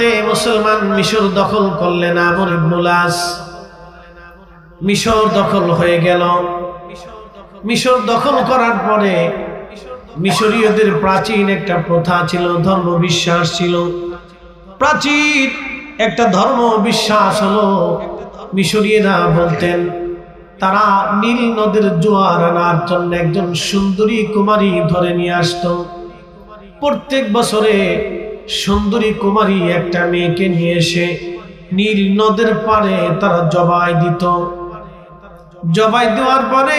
মধ্যে মুসলমান মিশর দখল করলেন। আমর ইবনুল আস মিশর দখল হয়ে গেল। মিশর দখল করার পরে মিশরীয়দের প্রাচীন একটা প্রথা ছিল, ধর্ম বিশ্বাস ছিল। প্রাচীন একটা ধর্ম বিশ্বাস হলো, মিশরীয়রা বলতেন তারা নীল নদের জোয়ার আনার জন্য একজন সুন্দরী কুমারী ধরে নিয়ে আসতো। প্রত্যেক বছরে সুন্দরী কুমারী একটা মেয়েকে নিয়ে এসে নীল নদের পাড়ে তারা জবাই দিত। জবাই দেওয়ার পরে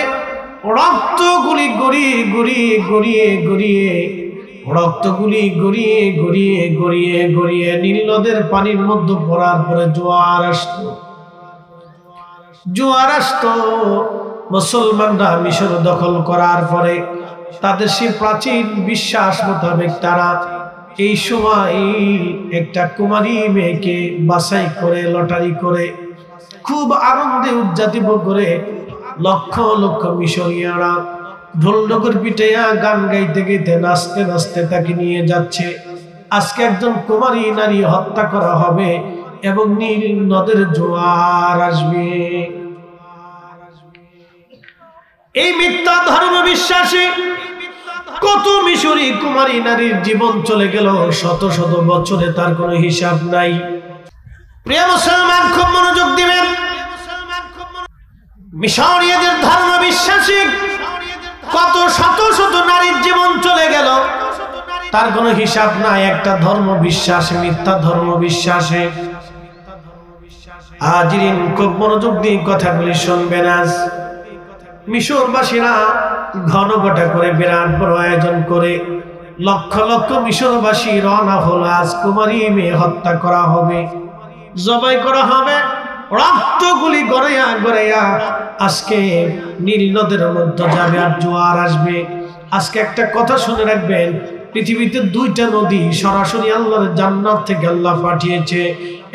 রক্তগুলি গড়িয়ে গড়িয়ে গড়িয়ে গড়িয়ে রক্তগুলি গড়িয়ে গড়িয়ে গড়িয়ে গড়িয়ে নীল নদের পানির মধ্যে পড়ার পরে জোয়ার আসতো। জোয়ার আসতো। মুসলমানরা মিশর দখল করার পরে তাদের সেই প্রাচীন বিশ্বাস মোতাবেক তারা এই সময় একটা কুমারী মেয়েকে বাছাই করে লটারি করে খুব আনন্দে উদযাপিত করে লক্ষ লক্ষ মিশরীয়রা ঢোল ডগর পিটাইয়া গান গাইতে গাইতে নাচতে নাচতে তাকে নিয়ে যাচ্ছে। আজকে একজন কুমারী নারী হত্যা করা হবে এবং নীল নদের জোয়ার আসবে। এই মিথ্যা ধর্ম বিশ্বাসে কত মিশরী কুমারী নারীর জীবন চলে গেল শত শত বছরে, তার কোনো হিসাব নাই। প্রিয় মুসলমান, খুব মনোযোগ দিবেন। মিশরীয়দের ধর্ম বিশ্বাসে কত শত শত নারীর জীবন চলে গেল, তার কোনো হিসাব নাই। একটা ধর্ম বিশ্বাসে, মিথ্যা ধর্ম বিশ্বাসে। হাজিরিন, খুব মনোযোগ দিয়ে কথাগুলি শুনবেন। আজ মিশরবাসীরা ঘন ঘটা করে বিরাট বড় আয়োজন করে লক্ষ লক্ষ মিশরবাসী রওনা হলো। আজ কুমারী মেয়ে হত্যা করা হবে, জবাই করা হবে, রক্তগুলি গড়াইয়া গড়াইয়া আজকে নীল নদের মধ্যে যাবে আর জোয়ার আসবে। আজকে একটা কথা শুনে রাখবেন, পৃথিবীতে দুইটা নদী সরাসরি আল্লাহর জান্নাত থেকে আল্লাহ পাঠিয়েছে।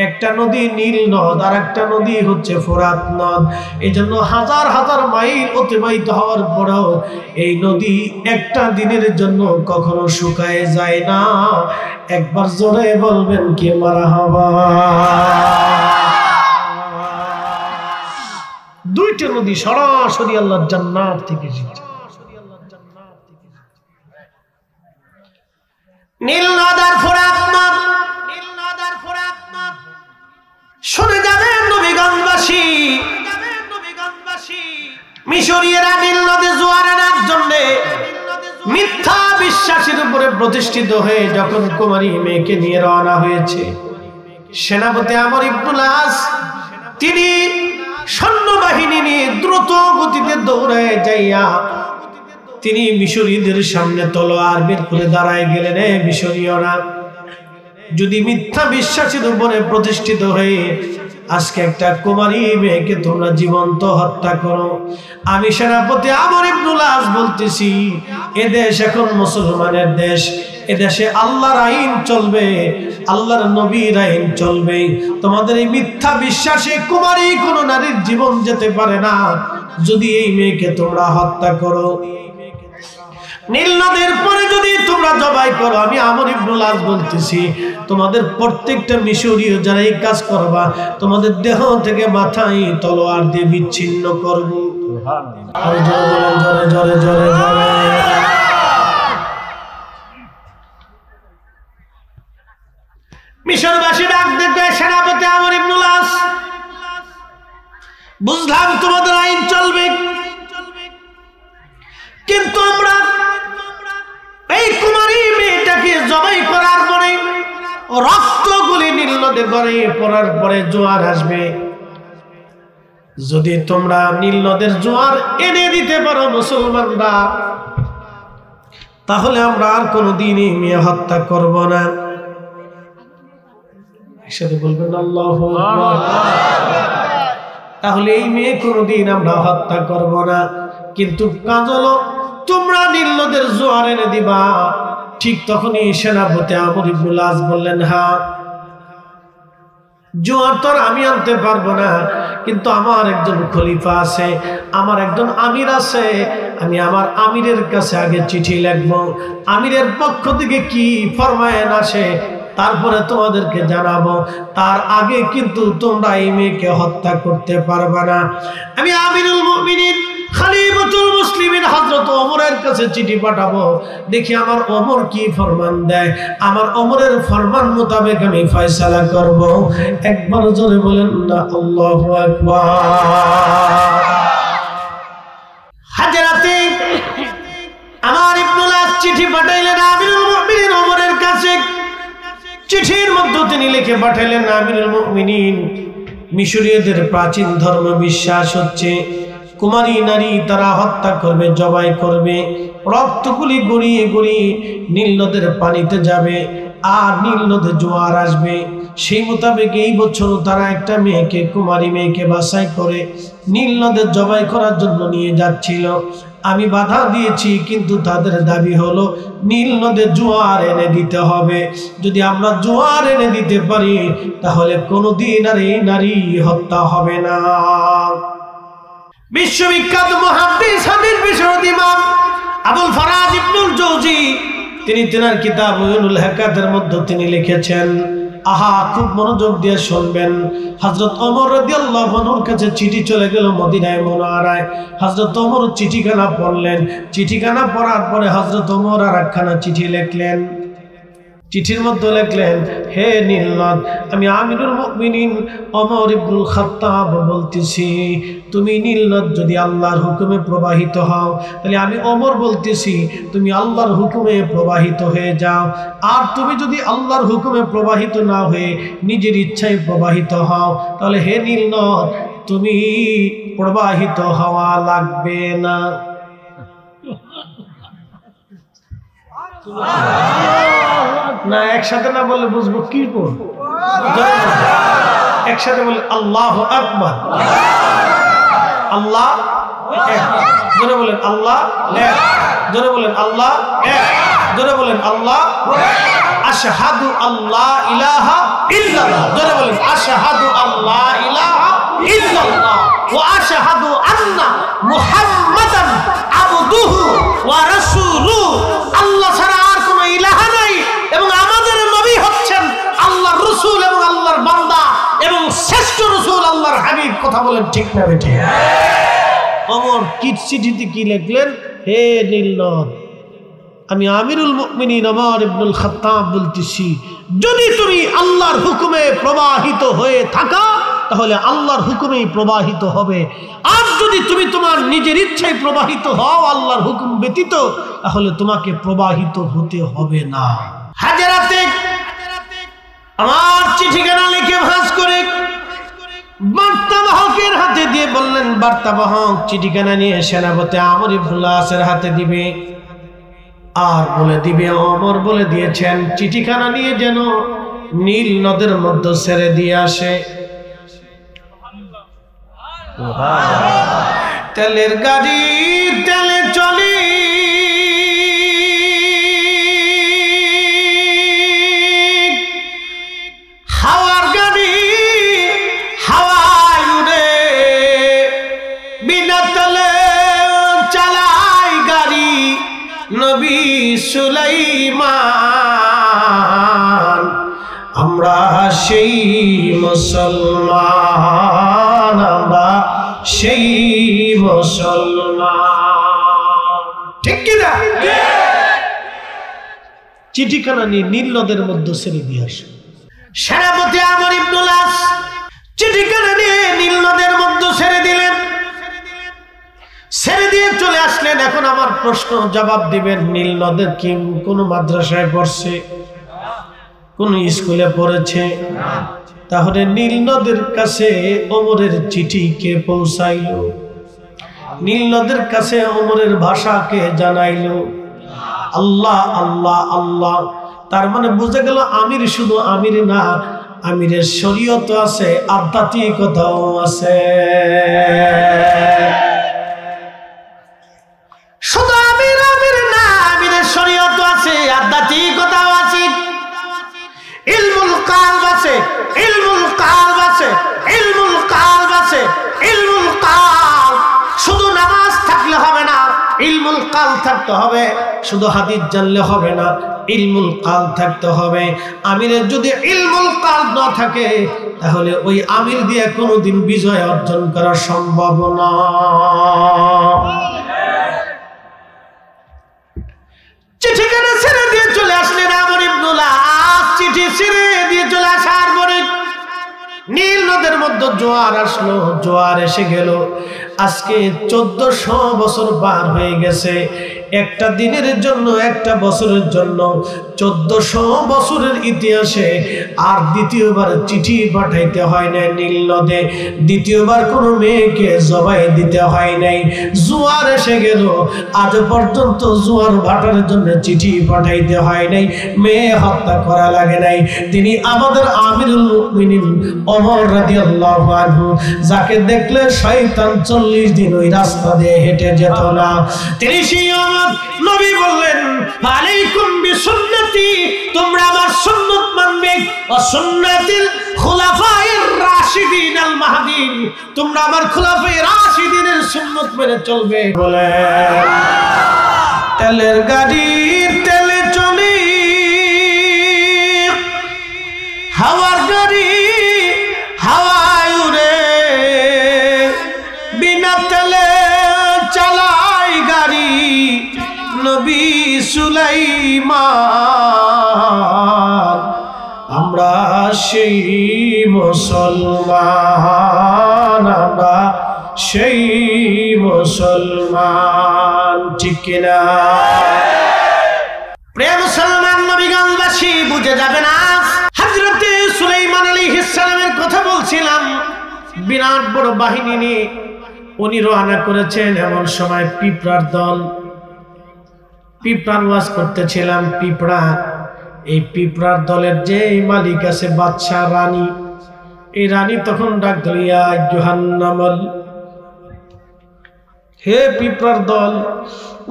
একটা নদী নীল নদ, আর একটা নদী হচ্ছে ফোরাত নদ। এই জন্য হাজার হাজার মাইল অতিবাহিত হওয়ার পরেও এই নদী একটা দিনের জন্য কখনো শুকায় যায় না। একবার জোরে বলবেন কি মারহাবা। দুইটা নদী সরাসরি আল্লাহর জান্নাত থেকে এসেছে। নীল নদ আর ফোরাত নদ, শুনে যাবেন নবীগঞ্জবাসী। মিশরীয়রা নীল নদে জোয়ার আনার জন্য মিথ্যা বিশ্বাসের উপরে প্রতিষ্ঠিত হয়ে যখন কুমারী মেয়েকে নিয়ে রওনা হয়েছে, সেনাপতি আমর ইবনুল আস তিনি সৈন্যবাহিনী নিয়ে দ্রুত গতিতে দৌড়ায় যাইয়া তিনি মিশরীয়দের সামনে তলোয়ার বের করে দাঁড়ায় গেলেন। মিশরীয়রা যদি মিথ্যা বিশ্বাসের উপরে প্রতিষ্ঠিত হয়ে আজকে একটা কুমারী মেয়েকে তোমরা জীবন্ত হত্যা করো, আমি সেনাপতি আমর ইবনুল আস বলতেছি, এদেশ এখন মুসলমানের দেশ। এদেশে আল্লাহর আইন চলবে, আল্লাহর নবীর আইন চলবে। তোমাদের এই মিথ্যা বিশ্বাসে কুমারী কোন নারীর জীবন যেতে পারে না। যদি এই মেয়েকে তোমরা হত্যা করো, নীল নদের পরে যদি তোমরা জবাই করো, আমি আমর ইবনুল আস বলতেছি তোমাদের প্রত্যেকটা মিশরীয় যারা এই কাজ করবা, তোমাদের দেহ থেকে মাথায় তলোয়ার দিয়ে বিচ্ছিন্ন করব। জোরে জোরে জোরে জোরে জোরে। মিশরবাসী ডাক দেখবে সেনাপতি আমর ইবনুল আস, বুঝলাম তোমাদের আইন চলবে, কিন্তু আমরা এই কুমারী মেয়েটাকে জবাই করার পরে রক্তগুলি নীল নদে গড়িয়ে পড়ার পরে জোয়ার আসবে। যদি তোমরা নীল নদের জোয়ার এনে দিতে পারো মুসলমানরা, তাহলে আমরা আর কোনোদিন এই মেয়ে হত্যা করব না। একসাথে বলবেন আল্লাহু আকবার। তাহলে এই মেয়ে কোনোদিন আমরা হত্যা করব না। কিন্তু কাজ হলো তোমরা নীল নদের জোয়ার এনে দিবা। ঠিক তখনই সেনাপতি আমর ইবনুল আস বললেন, হ্যাঁ, জোয়ার তো আমি আনতে পারবো না, কিন্তু আমার একজন খলিফা আছে, আমার একজন আমির আছে, আমি আমার আমিরের কাছে আগে চিঠি লিখবো। আমিরের পক্ষ থেকে কি ফরমায়েন আসে তারপরে তোমাদেরকে জানাবো। তার আগে কিন্তু তোমরা এই মেয়েকে হত্যা করতে পারবে না। আমি আমিরুল মুমিনিন খলিফাতুল মুসলিমিন হযরত ওমরের কাছে চিঠি পাঠাবো, দেখি আমার ওমর কি ফরমান দেয়। আমার ওমরের ফরমান মোতাবেক আমি ফয়সালা করব। একবার জোরে বলেন না আল্লাহু আকবার। হাজরাতে আমার ইবনুল আস চিঠি পাঠাইলেন আমিরুল মুমিনিন ওমরের কাছে। চিঠির মধ্যে তিনি লিখে পাঠাইলেন, আমিরুল মুমিনিন, মিশরীয়দের প্রাচীন ধর্ম বিশ্বাস হচ্ছে কুমারী নারী তারা হত্যা করবে, জবাই করবে, রক্তগুলি গড়িয়ে গড়িয়ে নীল নদের পানিতে যাবে, আর নীল নদে জোয়ার আসবে। সেই মোতাবেক এই বছর তারা একটা মেয়েকে, কুমারী মেয়েকে বাছাই করে নীল নদে জবাই করার জন্য নিয়ে যাচ্ছিল। আমি বাধা দিয়েছি, কিন্তু তাদের দাবি হলো নীল নদে জোয়ার এনে দিতে হবে। যদি আমরা জোয়ার এনে দিতে পারি তাহলে কোনোদিন আর এই নারী হত্যা হবে না। বিশ্ববিখ্যাত মুহাদ্দিস হাদিস বিশারদ ইমাম আবুল ফারাজ ইবনুল জৌজি তিনি তেনার কিতাব উয়ুনুল হিকায়াতের মধ্যে তিনি লিখেছেন, আহা খুব মনোযোগ দিয়ে শুনবেন। হযরত ওমর রাদিয়াল্লাহু আনহুর কাছে চিঠি চলে গেল মদিনায় মুনাওয়ারায়। হযরত ওমর চিঠিখানা পড়লেন। চিঠিখানা পড়ার পরে হযরত ওমর আর একখানা চিঠি লিখলেন। চিঠির মধ্যে লিখলেন, হে নীলনদ, আমি আমিরুল মুমিনিন ওমর ইবনুল খাত্তাব বলতেছি, তুমি নীলনদ যদি আল্লাহর হুকুমে প্রবাহিত হও, তাহলে আমি ওমর বলতেছি তুমি আল্লাহর হুকুমে প্রবাহিত হয়ে যাও। আর তুমি যদি আল্লাহর হুকুমে প্রবাহিত না হয়ে নিজের ইচ্ছায় প্রবাহিত হও, তাহলে হে নীলনদ তুমি প্রবাহিত হওয়া লাগবে না। না একসাথে না বললে বুঝবো কি করব। একসাথে বলে আল্লাহু আকবার। আল্লাহ এক, জোরে বলেন আল্লাহ এক, জোরে বলেন আল্লাহ এক, জোরে বলেন আল্লাহ। আশহাদু আল্লাহ ইলাহা ইল্লাল্লাহ, জোরে বলেন আশহাদু আল্লাহ ইলাহা ইল্লাল্লাহ ওয়া আশহাদু আন্না মুহাম্মাদান আবদুহু ওয়া রাসূলুহু। আল্লাহ ছাড়া আর কোনো ইলাহা নাই এবং আমাদের নবী হচ্ছেন আল্লাহর রাসূল এবং আল্লাহর বান্দা এবং শ্রেষ্ঠ রাসূল আল্লাহর হাবিব। কথা বলেন ঠিক না বেঠিক? ওমর কি চিঠিতে কি লিখলেন, হে নীলনদ, আমি আমিরুল মুমিনিন ওমর ইবনুল খাত্তাব বলতেছি, যদি তুমি আল্লাহর হুকুমে প্রবাহিত হয়ে থাকা তাহলে আল্লাহর হুকুমেই প্রবাহিত হবে। আর যদি তুমি তোমার নিজের ইচ্ছায় প্রবাহিত হও আল্লাহর হুকুম ব্যতীত, তাহলে তোমাকে প্রবাহিত হতে হবে না। হাজরাতে আমার চিঠিখানা লিখে ভাঁজ করে বার্তাবাহকের হাতে দিয়ে বললেন, বার্তাবাহক চিঠিখানা নিয়ে সেনাপতি আমর ইবনুল আসের হাতে দিবে, আর বলে দিবে ওমর বলে দিয়েছেন চিঠিখানা নিয়ে যেন নীল নদের মধ্যে ছেড়ে দিয়ে আসে। তেলের গাড়ি তেলে চলে, হাওয়ার গাড়ি হাওয়ায় উড়ে, বিনা তেলে চালায় গাড়ি নবী সুলাইমান। আমরা সেই মুসলমান, আমরা সেই মুসলমান, ঠিক কিনা? চিঠিখানা নিয়ে নীল নদের মধ্যে ছেড়ে দিয়ে আসে। সেনাপতি আমর ইবনুল আস চিঠিখানা নিয়ে নীল নদের মধ্যে ছেড়ে দিলেন। ছেড়ে দিয়ে চলে আসলেন। এখন আমার প্রশ্ন জবাব দিবেন, নীল নদের কি কোন মাদ্রাসায় পড়ছে, কোন স্কুলে পড়েছে? তাহলে নীল নদের কাছে ওমরের চিঠি কে পৌঁছাইল? নীল নদের কাছে ওমরের ভাষা কে জানাইল? আল্লাহ আল্লাহ আল্লাহ। তার মানে বুঝে গেল আমির শুধু আমির না, আমিরের শরীয়ত আছে, আধ্যাত্মিকতাও আছে। শুধু আমির আমির না, আমিরের শরীয়ত আছে, আধ্যাত্মিকতাও আছে, ইলমুল কালব আছে, ইলমুল কালব আছে, ইলমুল কালব আছে, ইলমুল কালব। শুধু নামাজ থাকলে হবে না, ইলমুল কালব থাকতে হবে, শুধু হাদিস জানলে হবে না, ইলমুল কাল থাকতে হবে। আমিরের যদি ইলমুল কাল না থাকে তাহলে ওই আমির দিয়ে কোনোদিন বিজয় অর্জন করা সম্ভব না। চিঠিখানা ছেড়ে দিয়ে চলে আসলেন আমর ইবনুল আস। চিঠি ছেড়ে দিয়ে চলে আসার পরে নীল নদের মধ্যে জোয়ার আসলো, জোয়ার এসে গেল। আজকে 1400 বছর পার হয়ে গেছে। একটা দিনের জন্য, একটা বছরের জন্য 1400 বছরের ইতিহাসে আর দ্বিতীয়বার চিঠি পাঠাইতে হয় নাই নীল নদে, দ্বিতীয়বার কোনো মেয়েকে জবাই দিতে হয় নাই। জোয়ার এসে গেল, আজ পর্যন্ত জোয়ার ভাটার জন্য চিঠি পাঠাইতে হয় নাই, মেয়ে হত্যা করা লাগে নাই। তিনি আমাদের আমিরুল মুমিনিন ওমর রাদিয়াল্লাহু আনহু, যাকে দেখলে শয়তান 40 দিন ওই রাস্তা দিয়ে হেঁটে যেত না। তিনি সেই নবী বললেন, আলাইকুম বিসুন্নতি, তোমরা আমার সুন্নাত মানবে, ওয়া সুন্নাতিল খুলাফায়ে রাশিদিন আল মাহদিন, তোমরা আমার খুলাফায়ে রাশিদিনের সুন্নাত মেনে চলবে। বলেন তেলের গাড়ির তেলে চলে, হাওয়ার গাড়ি হাওয়ায় উড়ে, বিনা তেলে চালায় গাড়ি নবী সুলাইমান। আমরা সেই মুসলমান, আমরা সেই মুসলমান, ঠিক কিনা? প্রিয় মুসলমান নবীগঞ্জবাসী, বুঝে যাবে না হযরতে সুলাইমান আলাইহিস সালামের কথা বলছিলাম। বিরাট বড় বাহিনী নিয়ে উনি রওনা করেছেন। এমন সময় পিঁপড়ার দল, পিঁপড়ার ওয়াজ করতেছিলাম। পিঁপড়া, এই পিঁপড়ার দলের যে মালিক আছে বাদশা রানী, এই রানী তখন ডাক দিল, ইয়া আইয়ুহান্নামল, হে পিঁপড়ার দল,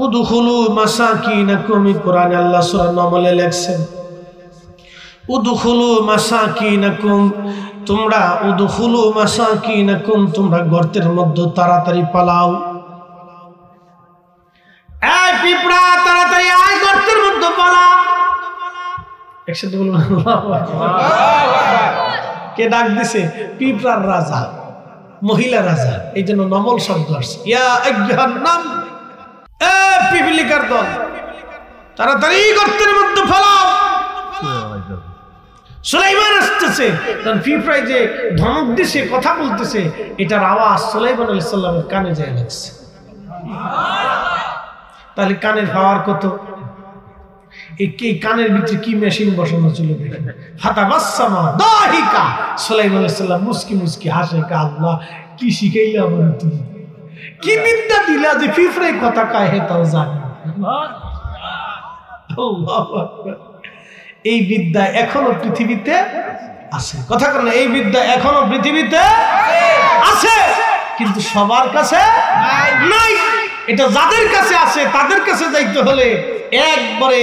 উদখুলু মাসাকিনাকুম। কোরআনে আল্লাহ সূরা নামলে লেখছেন, উদখুলু মাসাকিনাকুম, তোমরা উদখুলু মাসাকিনাকুম, তোমরা গর্তের মধ্যে তাড়াতাড়ি পালাও। এই পিঁপড়া, তাড়াতাড়ি আয়, গর্তের মধ্যে পালা। একসাথে বলুন আল্লাহু আকবার। কে ডাক দিছে? পিঁপড়ার রাজা, মহিলা রাজা, এই জন্য নমল শব্দ আসছে। ইয়া আইয়ুহান নাম, এ পিপিলিকার দল, তাড়াতাড়ি গর্তের মধ্যে পালাও। সুলাইমান আসতেছে, তখন পিঁপড়ায় যে ধমক দিছে, কথা বলতেছে, এটার আওয়াজ সুলাইমান আলাইহিস সালামের কানে যায় লাগছে। তাহলে কানের পাওয়ার কত? এই কানের ভিতরে কি মেশিন বসানো ছিল? ফাতাবাসসামা দাহিকা, সুলাইমান আলাইহিস সালাম মুস্কি মুস্কি হাসে, আল্লাহ কি শিখাইলা আমারে, তুমি কি বিদ্যা দিলা যে পিঁপড়ায় কথা কয় হে তাও জানে। আল্লাহু আকবার। এই বিদ্যা এখনো পৃথিবীতে আছে, কথা বলেন, এই বিদ্যা এখনো পৃথিবীতে আছে, কিন্তু সবার কাছে নাই। এটা যাদের কাছে আছে তাদের কাছে যাইতে হলে একবারে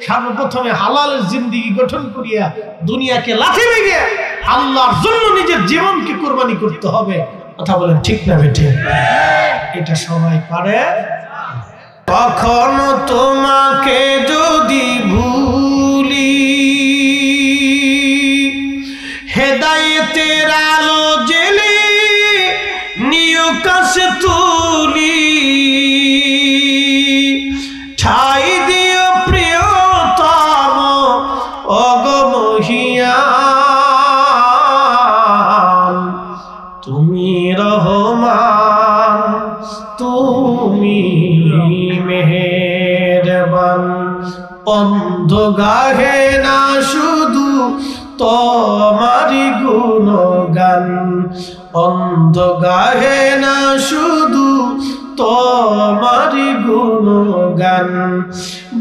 সর্বপ্রথমে হালালের জিন্দেগি গঠন করিয়া দুনিয়াকে লাথি মেরে আল্লাহর জন্য নিজের জীবনকে কুরবানি করতে হবে। কথা বলেন ঠিক না বেঠে? এটা সবাই পারে। কখনো তোমাকে যদি ভুলি, হেদায়েতের আলো জেলে নিয় কাছে তুলি, ঠাই দিও প্রিয়তম অগমহিয়ান, তুমি রহমান, তুমি মেহেরবান। অন্ধ গাহে না শুধু তোমারি গুণগান, অন্ধ গাহে না শুধু তোমারি গুণগান,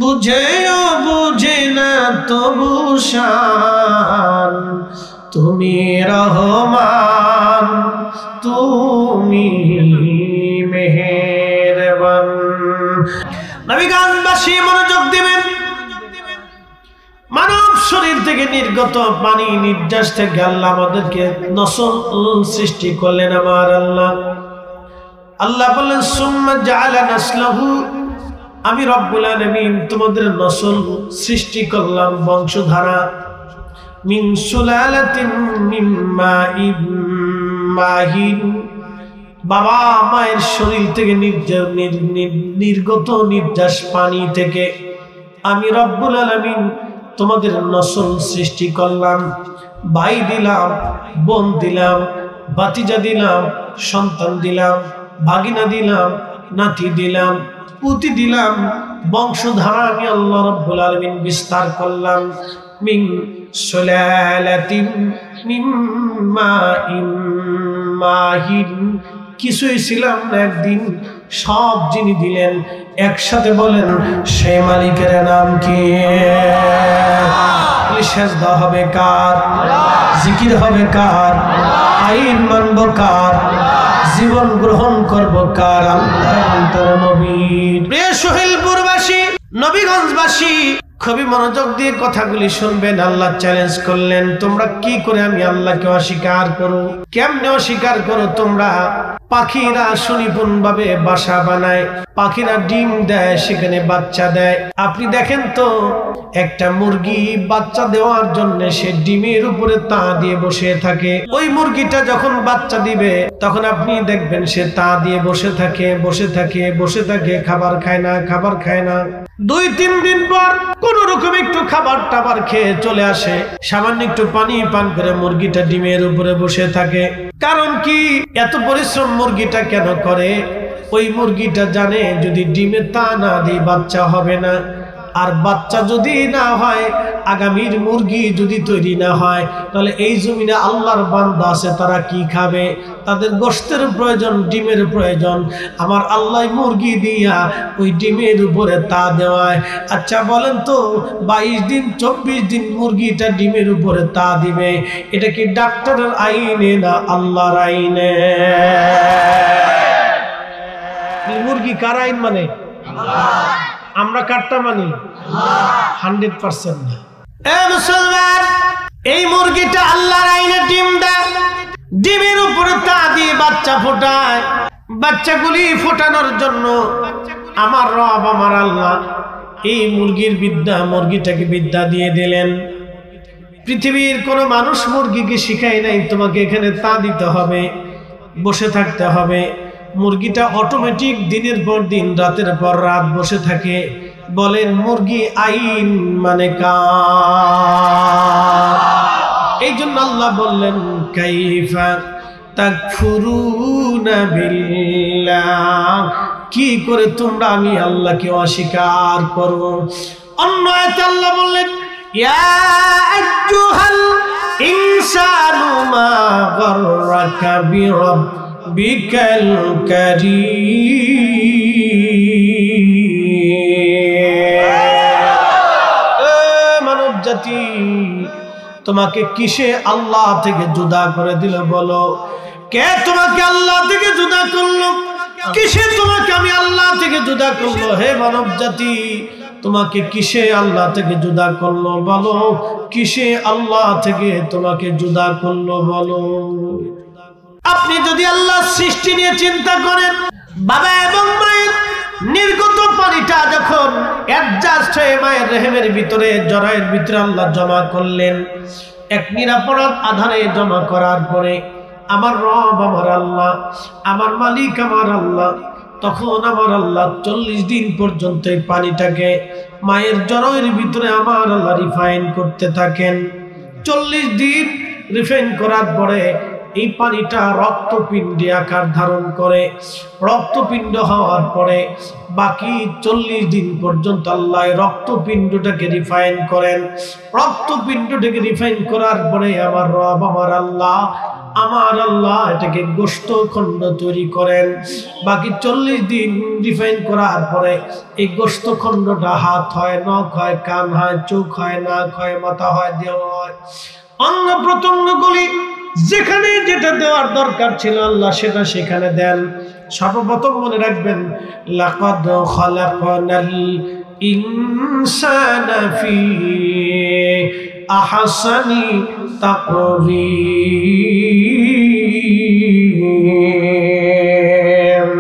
বুঝেও বুঝে না তবু শান, তুমি রহমান, তুমি মেহেরবান। নবীগঞ্জবাসী মনোযোগ দিবেন। মানব শরীর থেকে নির্গত পানি নির্যাস থেকে আল্লাহ আমাদেরকে নসল সৃষ্টি করলেন। আমার আল্লাহ, আল্লাহ বললেন সুম্মা জাআলা নাসলাহু, আমি রব্বুল আলামিন তোমাদের নসল সৃষ্টি করলাম, বংশধারা, মিন সুলালাতিন মিন মাইন মাহিন, বাবা মায়ের শরীর থেকে নির্গত নির্যাস পানি থেকে আমি রব্বুল আলামিন তোমাদের নসল সৃষ্টি করলাম। ভাই দিলাম, বোন দিলাম, ভাতিজা দিলাম, সন্তান দিলাম, ভাগিনা দিলাম, নাতি দিলাম, পুতি দিলাম, বংশধারা আমি আল্লাহ রাব্বুল আলামিন বিস্তার করলাম। মিন সুলালাতিন মিন মাইন মাহিন, কিছুই ছিলাম না একদিন, সব যিনি দিলেন একসাথে বলেন সেই মালিকের নাম কি? সেজদা হবে কার? জিকির হবে কার? আইন মানব কার? জীবন গ্রহণ করব কার? আল্লাহর নবীর। প্রিয় সোহেলপুরবাসী, নবীগঞ্জবাসী, খুবই মনোযোগ দিয়ে কথাগুলি শুনবেন। আল্লাহ চ্যালেঞ্জ করলেন, তোমরা কি করে আমি আল্লাহকে অস্বীকার করো? কেমনে অস্বীকার করো তোমরা? পাখিরা সুনিপুণ ভাবে বাসা বানায়, পাখিরা ডিম দেয়, সেখানে বাচ্চা দেয়। আপনি দেখেন তো একটা মুরগি বাচ্চা দেওয়ার জন্য সে ডিমের উপরে তা দিয়ে বসে থাকে। ওই মুরগিটা যখন বাচ্চা দিবে তখন আপনি দেখবেন সে তা দিয়ে বসে থাকে, বসে থাকে, বসে থাকে, খাবার খায় না, খাবার খায় না। 2-3 দিন পর কোন রকম একটু খাবার টাবার খেয়ে চলে আসে, সামান্য একটু পানি পান করে মুরগিটা ডিমের উপরে বসে থাকে। কারণ কি? এত পরিশ্রম মুরগিটা কেন করে? ওই মুরগিটা জানে যদি ডিমে তা না দিই বাচ্চা হবে না, আর বাচ্চা যদি না হয়, আগামীর মুরগি যদি তৈরি না হয়, তাহলে এই জমিনে আল্লাহর বান্দা আছে, তারা কি খাবে? তাদের গোশতের প্রয়োজন, ডিমের প্রয়োজন। আমার আল্লাহ মুরগি দিয়া ওই ডিমের উপরে তা দেওয়ায়। আচ্ছা বলেন তো, 22 দিন 24 দিন মুরগিটা ডিমের উপরে তা দিবে, এটা কি ডাক্তারের আইনে না আল্লাহর আইনে? মুরগি কার আইন মানে? আমরা কাটটা মানি 100% না। মুসলমান, এই মুরগিটা আল্লাহর আইনে ডিম দেয়, ডিমের উপরে তা দিয়ে বাচ্চা ফোটায়। বাচ্চাগুলি ফোটানোর জন্য আমার রব, আমার আল্লাহ এই মুরগির বিদ্যা, মুরগিটাকে বিদ্যা দিয়ে দিলেন। পৃথিবীর কোনো মানুষ মুরগিকে শিখায় নাই তোমাকে এখানে তা দিতে হবে, বসে থাকতে হবে। মুরগিটা অটোমেটিক দিনের পর দিন, রাতের পর রাত বসে থাকে। বলেন মুরগি আইন মানে কার? এই জন্য আল্লাহ বললেন, কাইফা তাকফুরুনা বিল্লাহ, কি করে তোমরা আমি আল্লাহকে অস্বীকার করো? অন্য আয়াতে আল্লাহ বললেন, ইয়া আইয়ুহাল ইনসানু মা গাররাকা বিরাব্বিকাল কারীম। মানব জাতি, তোমাকে কিসে আল্লাহ থেকে জুদা করে দিল বলো? কে তোমাকে আল্লাহ থেকে জুদা করলো? কিসে তোমাকে আমি আল্লাহ থেকে জুদা করলো? হে মানব জাতি, তোমাকে কিসে আল্লাহ থেকে জুদা করলো বলো? কিসে আল্লাহ থেকে তোমাকে জুদা করলো বলো? আপনি যদি আল্লাহ সৃষ্টি নিয়ে চিন্তা করেন, বাবা এবং মায়ের নির্গত পানিটা যখন অ্যাডজাস্ট হয়ে মায়ের রেহেমের ভিতরে, জরায়ের ভিতরে আল্লাহ জমা করলেন, এক নিরাপদ আধারে জমা করার পরে আমার রব, আমার আল্লাহ, আমার মালিক, আমার আল্লাহ, তখন আমার আল্লাহ 40 দিন পর্যন্ত এই পানিটাকে মায়ের জরায়ের ভিতরে আমার আল্লাহ রিফাইন করতে থাকেন। 40 দিন রিফাইন করার পরে এই পানিটা রক্তপিণ্ডে আকার ধারণ করে। রক্তপিণ্ড হওয়ার পরে বাকি 40 দিন পর্যন্ত আল্লাহ রক্তপিণ্ডটাকে রিফাইন করেন। রক্তপিণ্ডটাকে রিফাইন করার পরে আমার রব, আমার আল্লাহ, এটাকে গোশত খণ্ড তৈরি করেন। বাকি 40 দিন রিফাইন করার পরে এই গোশত খণ্ডটা হাত হয়, নখ হয়, কান হয়, চোখ হয়, নাক হয়, মাথা হয়, দেহ হয়, অঙ্গ প্রত্যঙ্গগুলি যেখানে যেটা দেওয়ার দরকার ছিল আল্লাহ সেটা সেখানে দেন। সর্বপ্রথম মনে রাখবেন, লাকাদ খালাকনাল ইনসানা ফি আহসানি তাকওয়িম।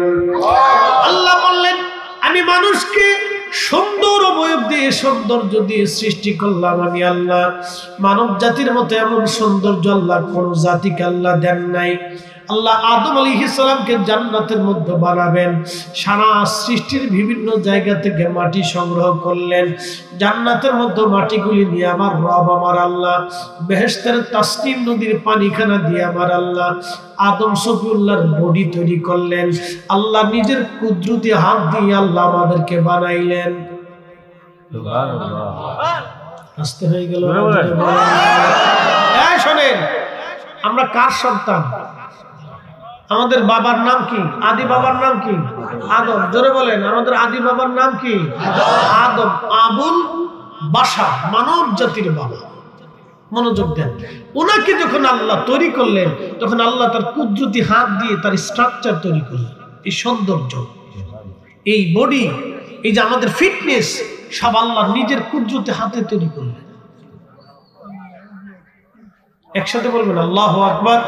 আল্লাহ বললেন, আমি মানুষকে দিয়ে সৃষ্টি করলাম আমি আল্লাহ। মানব জাতির মতো এমন সৌন্দর্য আল্লাহ কোন জাতিকে আল্লাহ দেন নাই। আল্লাহ আদম আলাইহিস সালামকে জান্নাতের মধ্যে বানাবেন, সারা সৃষ্টির বিভিন্ন জায়গা থেকে মাটি সংগ্রহ করলেন। জান্নাতের মধ্যে মাটিগুলি নিয়ে আমার রব আমার আল্লাহ বেহেশতের তাসনিম নদীর পানিখানা দিয়ে আমার আল্লাহ আদম সফিউল্লাহর বডি তৈরি করলেন। আল্লাহ নিজের কুদরতি হাত দিয়ে আল্লাহ আমাদেরকে বানাইলেন। আসতে হয়ে গেল। শোনেন, আমরা কার সন্তান? আমাদের বাবার নাম কি? আদি বাবার নাম কি? আদম। জোরে বলেন, আমাদের আদি বাবার নাম কি? আদম। আবুল বাশার, মানব জাতির বাবা। মনোযোগ দেন, ওনাকে যখন আল্লাহ তৈরি করলেন তখন আল্লাহ তার কুদরতি হাত দিয়ে তার স্ট্রাকচার তৈরি করলেন। এই সৌন্দর্য, এই বডি, এই যে আমাদের ফিটনেস, সব আল্লাহ নিজের কুদরতি হাতে তৈরি করলেন। একসাথে বলবেন আল্লাহু আকবার।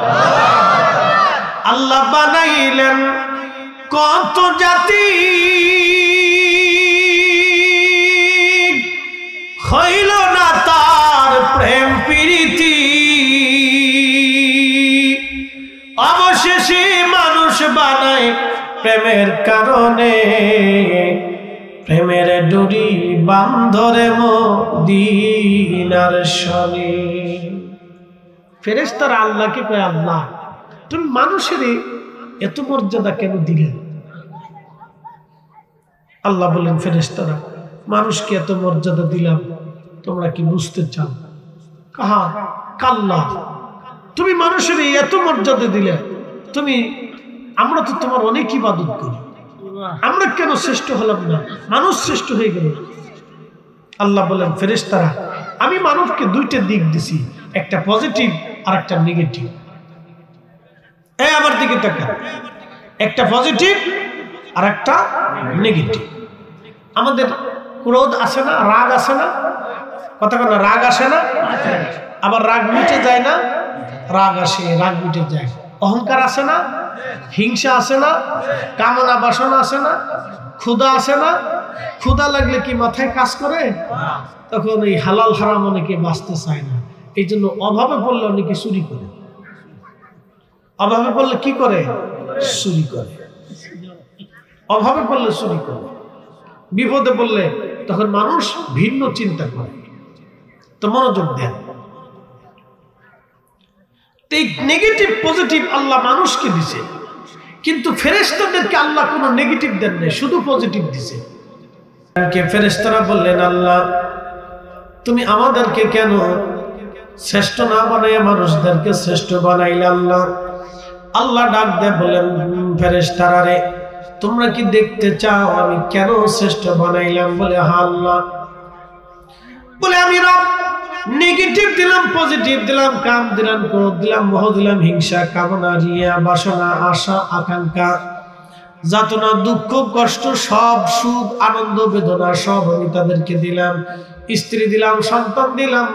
আল্লাহ বানাইলেন কত জাতি, হইল না তার প্রেম প্রীতি, অবশেষে মানুষ বানায় প্রেমের কারণে, প্রেমের ডুরি বান্ধরে মদিনার শনি। ফেরেশতারা আল্লাহকে কয়, আল্লাহ তুমি মানুষের এত মর্যাদা কেন দিলে? আল্লাহ বললেন, ফেরেশতারা মানুষকে এত মর্যাদা দিলাম তোমরা কি বুঝতে চাও? কাহা কাল্লা, তুমি মানুষের এত মর্যাদা দিলে, তুমি, আমরা তো তোমার অনেক ইবাদত করি, আমরা কেন শ্রেষ্ঠ হলাম না? মানুষ শ্রেষ্ঠ হয়ে গেল। আল্লাহ বলেন, ফেরেশতারা আমি মানবকে দুইটা দিক দিছি, একটা পজিটিভ আর একটা নেগেটিভ। আমার দিকে তাকান, একটা পজিটিভ আর একটা নেগেটিভ। আমাদের ক্রোধ আসে না, রাগ আসে না? কথা বলে, রাগ আসে না? আবার রাগ মিটে যায় না? রাগ আসে, রাগ মিটে যায়। অহংকার আসে না? হিংসা আসে না? কামনা বাসনা আসে না? ক্ষুধা আসে না? ক্ষুধা লাগলে কি মাথায় কাজ করে? তখন এই হালাল হারাম অনেকে বাঁচতে চায় না। এই জন্য অভাবে পড়লে অনেকে চুরি করে। অভাবে পড়লে কি করে? চুরি করে। অভাবে পড়লে চুরি করে। বিপদে পড়লে তখন মানুষ ভিন্ন চিন্তা করে। তো মনোযোগ দেন, নেগেটিভ পজিটিভ আল্লাহ মানুষকে দিছে, কিন্তু ফেরেশতাদেরকে আল্লাহ কোনো নেগেটিভ দেন নাই, শুধু পজিটিভ দিছে। ফেরেশতারা বললেন, আল্লাহ তুমি আমাদেরকে কেন শ্রেষ্ঠ না বানাইয়া মানুষদেরকে শ্রেষ্ঠ বানাইলে? আল্লাহ আল্লাহ ডাক দিয়ে বলেন, ফেরেশতারা রে তোমরা কি দেখতে চাও আমি কেন শ্রেষ্ঠ বানাইলাম? বলে, হ্যাঁ আল্লাহ। বলে, আমি রব নেগেটিভ দিলাম, পজিটিভ দিলাম, কাম দিলাম, ক্রোধ দিলাম, মোহ দিলাম, হিংসা, কামনা, রিয়া, বাসনা, আশা, আকাঙ্ক্ষা, যাতনা, দুঃখ, কষ্ট, সব সুখ, আনন্দ, বেদনা সব আমি তাদেরকে দিলাম। স্ত্রী দিলাম, সন্তান দিলাম,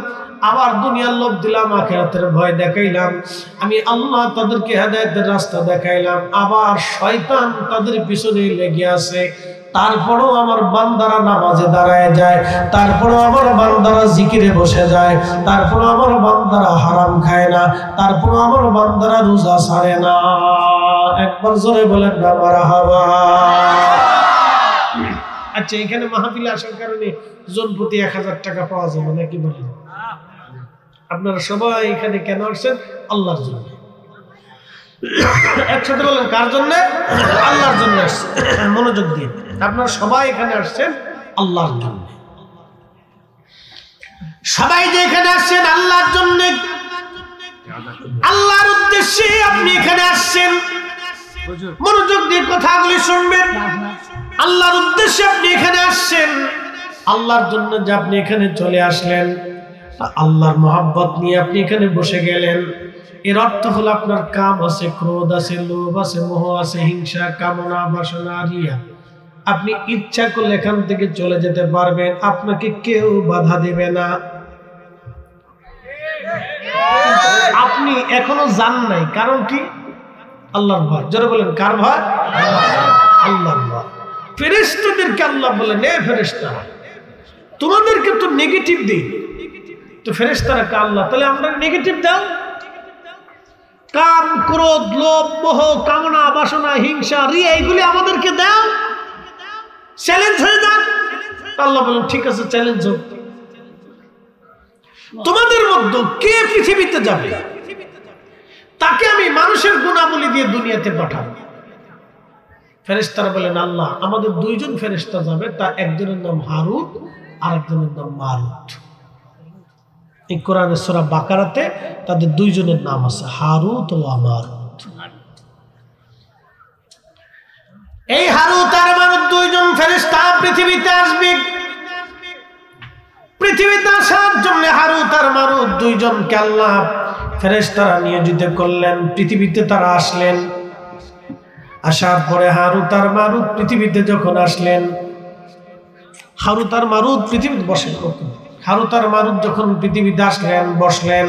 আবার দুনিয়ার লোভ দিলাম, আখিরাতের ভয় দেখাইলাম। আমি আল্লাহ তাদেরকে হেদায়েতের রাস্তা দেখাইলাম, আবার শয়তান তাদের পিছনে লেগে আছে। তারপরেও আমার বান্দারা নামাজে দাঁড়ায় যায়, তারপরেও আমার বান্দারা জিকিরে বসে যায়, তারপরেও আমার বান্দারা হারাম খায় না, তারপরেও আমার বান্দারা রোজা ছাড়ে না। একবার জোরে বলেন না মারহাবা। আচ্ছা, এখানে মাহফিলে আসার কারণে জন প্রতি 1000 টাকা পাওয়া যাবে নাকি বলেন? আপনারা সবাই এখানে কেন আসছেন? আল্লাহর জন্য। একসাথে বলেন, কার জন্য? আল্লাহর জন্য আসছেন। মনোযোগ দিয়ে, আপনারা সবাই এখানে আসছেন আল্লাহর জন্য। সবাই যে এখানে আসছেন আল্লাহর জন্য, আল্লাহর উদ্দেশ্যে আপনি এখানে আসছেন। মনোযোগ দিয়ে কথাগুলি শুনবেন। আল্লাহর উদ্দেশ্যে আপনি এখানে আসছেন, আল্লাহর জন্য যে আপনি এখানে চলে আসলেন, আল্লাহর মহব্বত নিয়ে আপনি এখানে বসে গেলেন। এর অর্থ হলো আপনার কাম আছে, ক্রোধ আছে, লোভ আছে, মোহ আছে, হিংসা, কামনা, বাসনা, রিয়া। আপনি ইচ্ছা করলে এখান থেকে চলে যেতে পারবেন, আপনাকে কেউ বাধা দেবে না। আপনি এখনো যান নাই, কারণ কি? আল্লাহর ভয়। জোরে বলেন, কার ভয়? আল্লাহর ভয়। ফেরেশতাদেরকে আল্লাহ বলেন, এ ফেরেশতারা তোমাদেরকে তো নেগেটিভ দিই, তো ফেরেশতারা কা আল্লাহ, তাহলে আমরা নেগেটিভ দাও। কাম, ক্রোধ, লোভ, মোহ, কামনা, বাসনা, হিংসা, রিয়া এগুলি আমাদেরকে দাও, চ্যালেঞ্জ হয়ে যাক। আল্লাহ বলেন ঠিক আছে, চ্যালেঞ্জ হোক। তোমাদের মধ্যে কে পৃথিবীতে যাবে তাকে আমি মানুষের গুণাবলী দিয়ে দুনিয়াতে পাঠাবো। ফেরেশতারা বলেন আল্লাহ আমাদের দুইজন ফেরেশতা যাবে, তা একজনের নাম হারুত আর একজনের নাম মারুত। এই কোরআনের সূরা বাকারাতে তাদের দুইজনের নাম আছে, হারুত ও মারুত। এই হারুত আর মারুত দুইজন ফেরেশতা পৃথিবীতে আসবে। পৃথিবীতে আসার জন্য হারুত আর মারুত দুইজনকে আল্লাহ ফেরেশতারা নিয়োজিত করলেন। পৃথিবীতে তারা আসলেন। আসার পরে হারুত আর মারুত পৃথিবীতে যখন আসলেন, হারুত আর মারুত পৃথিবীতে বসেন। হারুত আর মারুত যখন পৃথিবীতে আসলেন, বসলেন,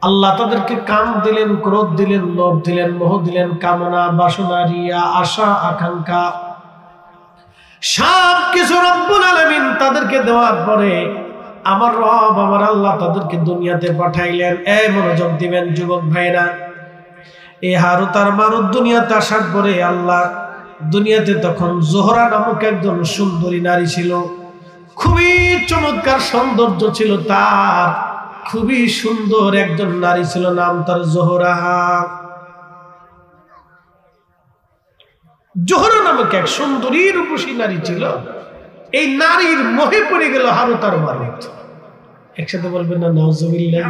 আল্লাহ তাদেরকে কাম দিলেন, ক্রোধ দিলেন, লোভ দিলেন, মোহ দিলেন, কামনা, বাসনা, রিয়া, আশা, আকাঙ্ক্ষা, সব কিছু রব্বুল আলামিন তাদেরকে দেওয়ার পরে আমার রব আমার আল্লাহ তাদেরকে দুনিয়াতে পাঠাইলেন। এই মনোযোগ দিবেন যুবক ভাইরা, এই হারুত আর মারুত দুনিয়াতে আসার পরে আল্লাহ দুনিয়াতে তখন জোহরা নামক একজন সুন্দরী নারী ছিল। খুবই চমৎকার সৌন্দর্য ছিল তার, খুবই সুন্দর একজন নারী ছিল, নাম তার জোহরা। জোহরা নামক এক সুন্দরী রূপসী নারী ছিল। এই নারীর মোহে পড়ে গেল হারুত আর মারুত। একসাথে বলবেন না নাউজুবিল্লাহ।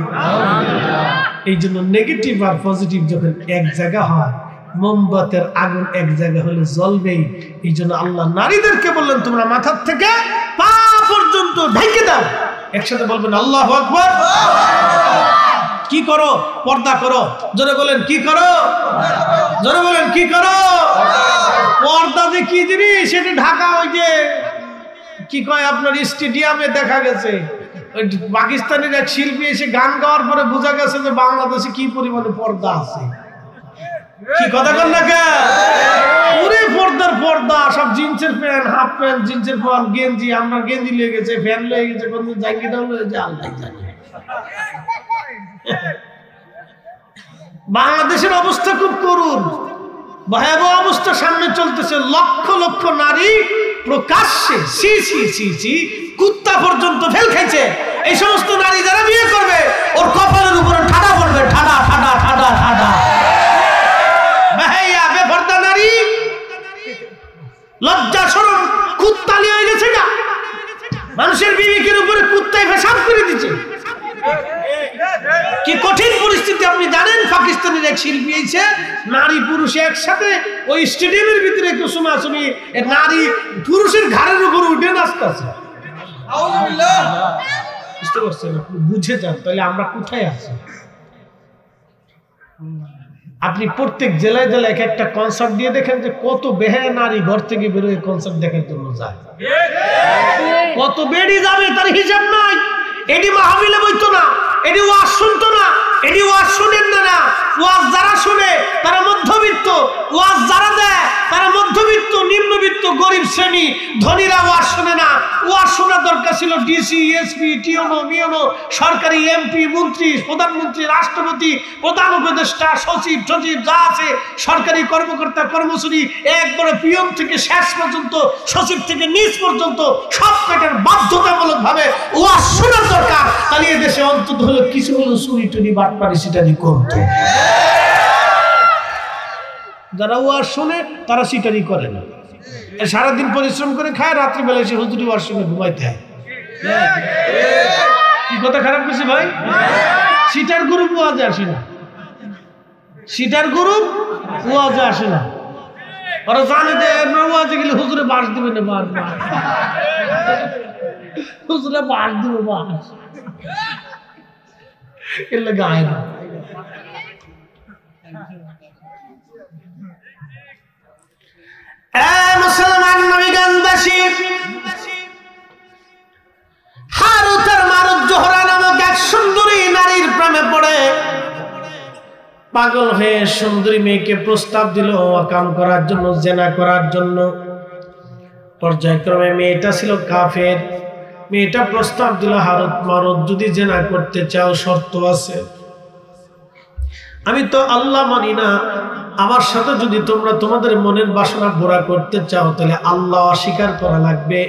এই জন্য নেগেটিভ আর পজিটিভ যখন এক জায়গা হয়, মোমবাতের আগুন এক জায়গা হলে জ্বলবেই। এই জন্য আল্লাহ নারীদেরকে বললেন তোমরা মাথার থেকে পা পর্যন্ত ঢেকে দাও। একসাথে বলবেন আল্লাহু আকবার। কি করো? পর্দা করো। জোরে বলেন কি করো? জোরে বলেন কি করো? পর্দা যে কি জিনিস সেটা ঢাকা, ওই যে কি কয় আপনার স্টেডিয়ামে দেখা গেছে ওই পাকিস্তানের এক শিল্পী এসে গান গাওয়ার পরে বোঝা গেছে যে বাংলাদেশে কি পরিমাণে পর্দা আছে। কি কথা বল না কে? পুরো পর্দার পর্দা, সব জিন্সের প্যান্ট, হাফ প্যান্ট, জিন্সের প্যান্ট, গেঞ্জি, আমরা গেঞ্জি লেগে গেছে, ফ্যান লেগে গেছে, কোন জ্যাকেটও লেগে গেছে, আল্লাহ জানে। বাংলাদেশের অবস্থা খুব করুণ, ভয়াবহ অবস্থা সামনে চলতেছে। লক্ষ লক্ষ নারী প্রকাশ্যে সি সি সি সি কুত্তা পর্যন্ত ফেল খাইছে। এই সমস্ত নারী যারা বিয়ে করবে ওর কপালের উপরে ঠাডা পড়বে, ঠাডা ঠাডা ঠাডা ঠাডা। ভাইয়া বেপরদা নারী লজ্জা শরম কুত্তা নিয়ে হয়ে গেছে না, মানুষের বিবেকের উপরে কুত্তায় পেশাব করে দিচ্ছে। কি কঠিন পরিস্থিতি আপনি জানেন? পাকিস্তানের এক শিল্পী এসে নারী পুরুষ একসাথে ওই স্টেডিয়ামের ভিতরে একটু শোনাশুনি, নারী পুরুষের ঘাড়ের উপর উঠে নাচতেছে। বুঝতে পারছেন? আপনি বুঝে যান তাহলে আমরা কোথায় আছি। আপনি প্রত্যেক জেলায় জেলায় এক একটা কনসার্ট দিয়ে দেখেন যে কত বেহায়া নারী ঘর থেকে বেরোয় কনসার্ট দেখার জন্য যায়। কত বেড়ি যাবে তার হিসাব নাই। এটি মাহফিলে বইতো না, এটি ওয়াজ শুনতো না, এটি ওয়াজ শুনেন না। ওয়াজ যারা শুনে তারা মধ্যবিত্ত, ওয়াজ যারা দেয় তারা মধ্যবিত্ত, নিম্নবিত্ত, গরিব শ্রেণী। ধনীরা ওয়াজ শুনে না। ওয়াজ শোনার দরকার ছিল ডিসি, এসপি, টিওনো, মিওনো, সরকারি এমপি, মন্ত্রী, প্রধানমন্ত্রী, রাষ্ট্রপতি, প্রধান উপদেষ্টা, সচিব, যা আছে সরকারি কর্মকর্তা, কর্মচারী, একবারে পিয়ন থেকে শেষ পর্যন্ত, সচিব থেকে নিচ পর্যন্ত সব কটার বাধ্যতামূলক ভাবে ওয়াজ শোনার দরকার। তাহলে এদেশে অন্তত হলো কিছু হলো চুরি টুরি বাটপারি সিটারি করতো। যারা ওয়াজ শোনে তারা সিটারি করে না, সারাদিন পরিশ্রম করে খায়, রাত্রিবেলা এসে হুজুরি ওয়াজ শুনে ঘুমাইতে হয়। কি কথা খারাপ কিছু ভাই? সিটার গ্রুপ ওয়াজে আসে না, সিটার গ্রুপ ওয়াজে আসে না। ওরা জানে যে ওয়াজে গেলে হুজুরে বাস দিবে না, বাস হুজুরে বাস দিবে, বাস এলে গায়ে না। মুসলমান নবীগঞ্জবাসী, হারুত আর মারুত জোহরা নামক এক সুন্দরী নারীর প্রেমে পড়ে পাগল হয়ে সুন্দরী মেয়েকে প্রস্তাব দিল কাম করার জন্য, জেনা করার জন্য। পর্যায়ক্রমে মেয়েটা ছিল কাফের, মেয়েটা প্রস্তাব দিল, হারুত মারুত যদি জেনা করতে চাও শর্ত আছে। আমি তো আল্লাহ মানি না, আমার সাথে যদি তোমরা তোমাদের মনের বাসনা পুরা করতে চাও তাহলে আল্লাহ অস্বীকার করা লাগবে।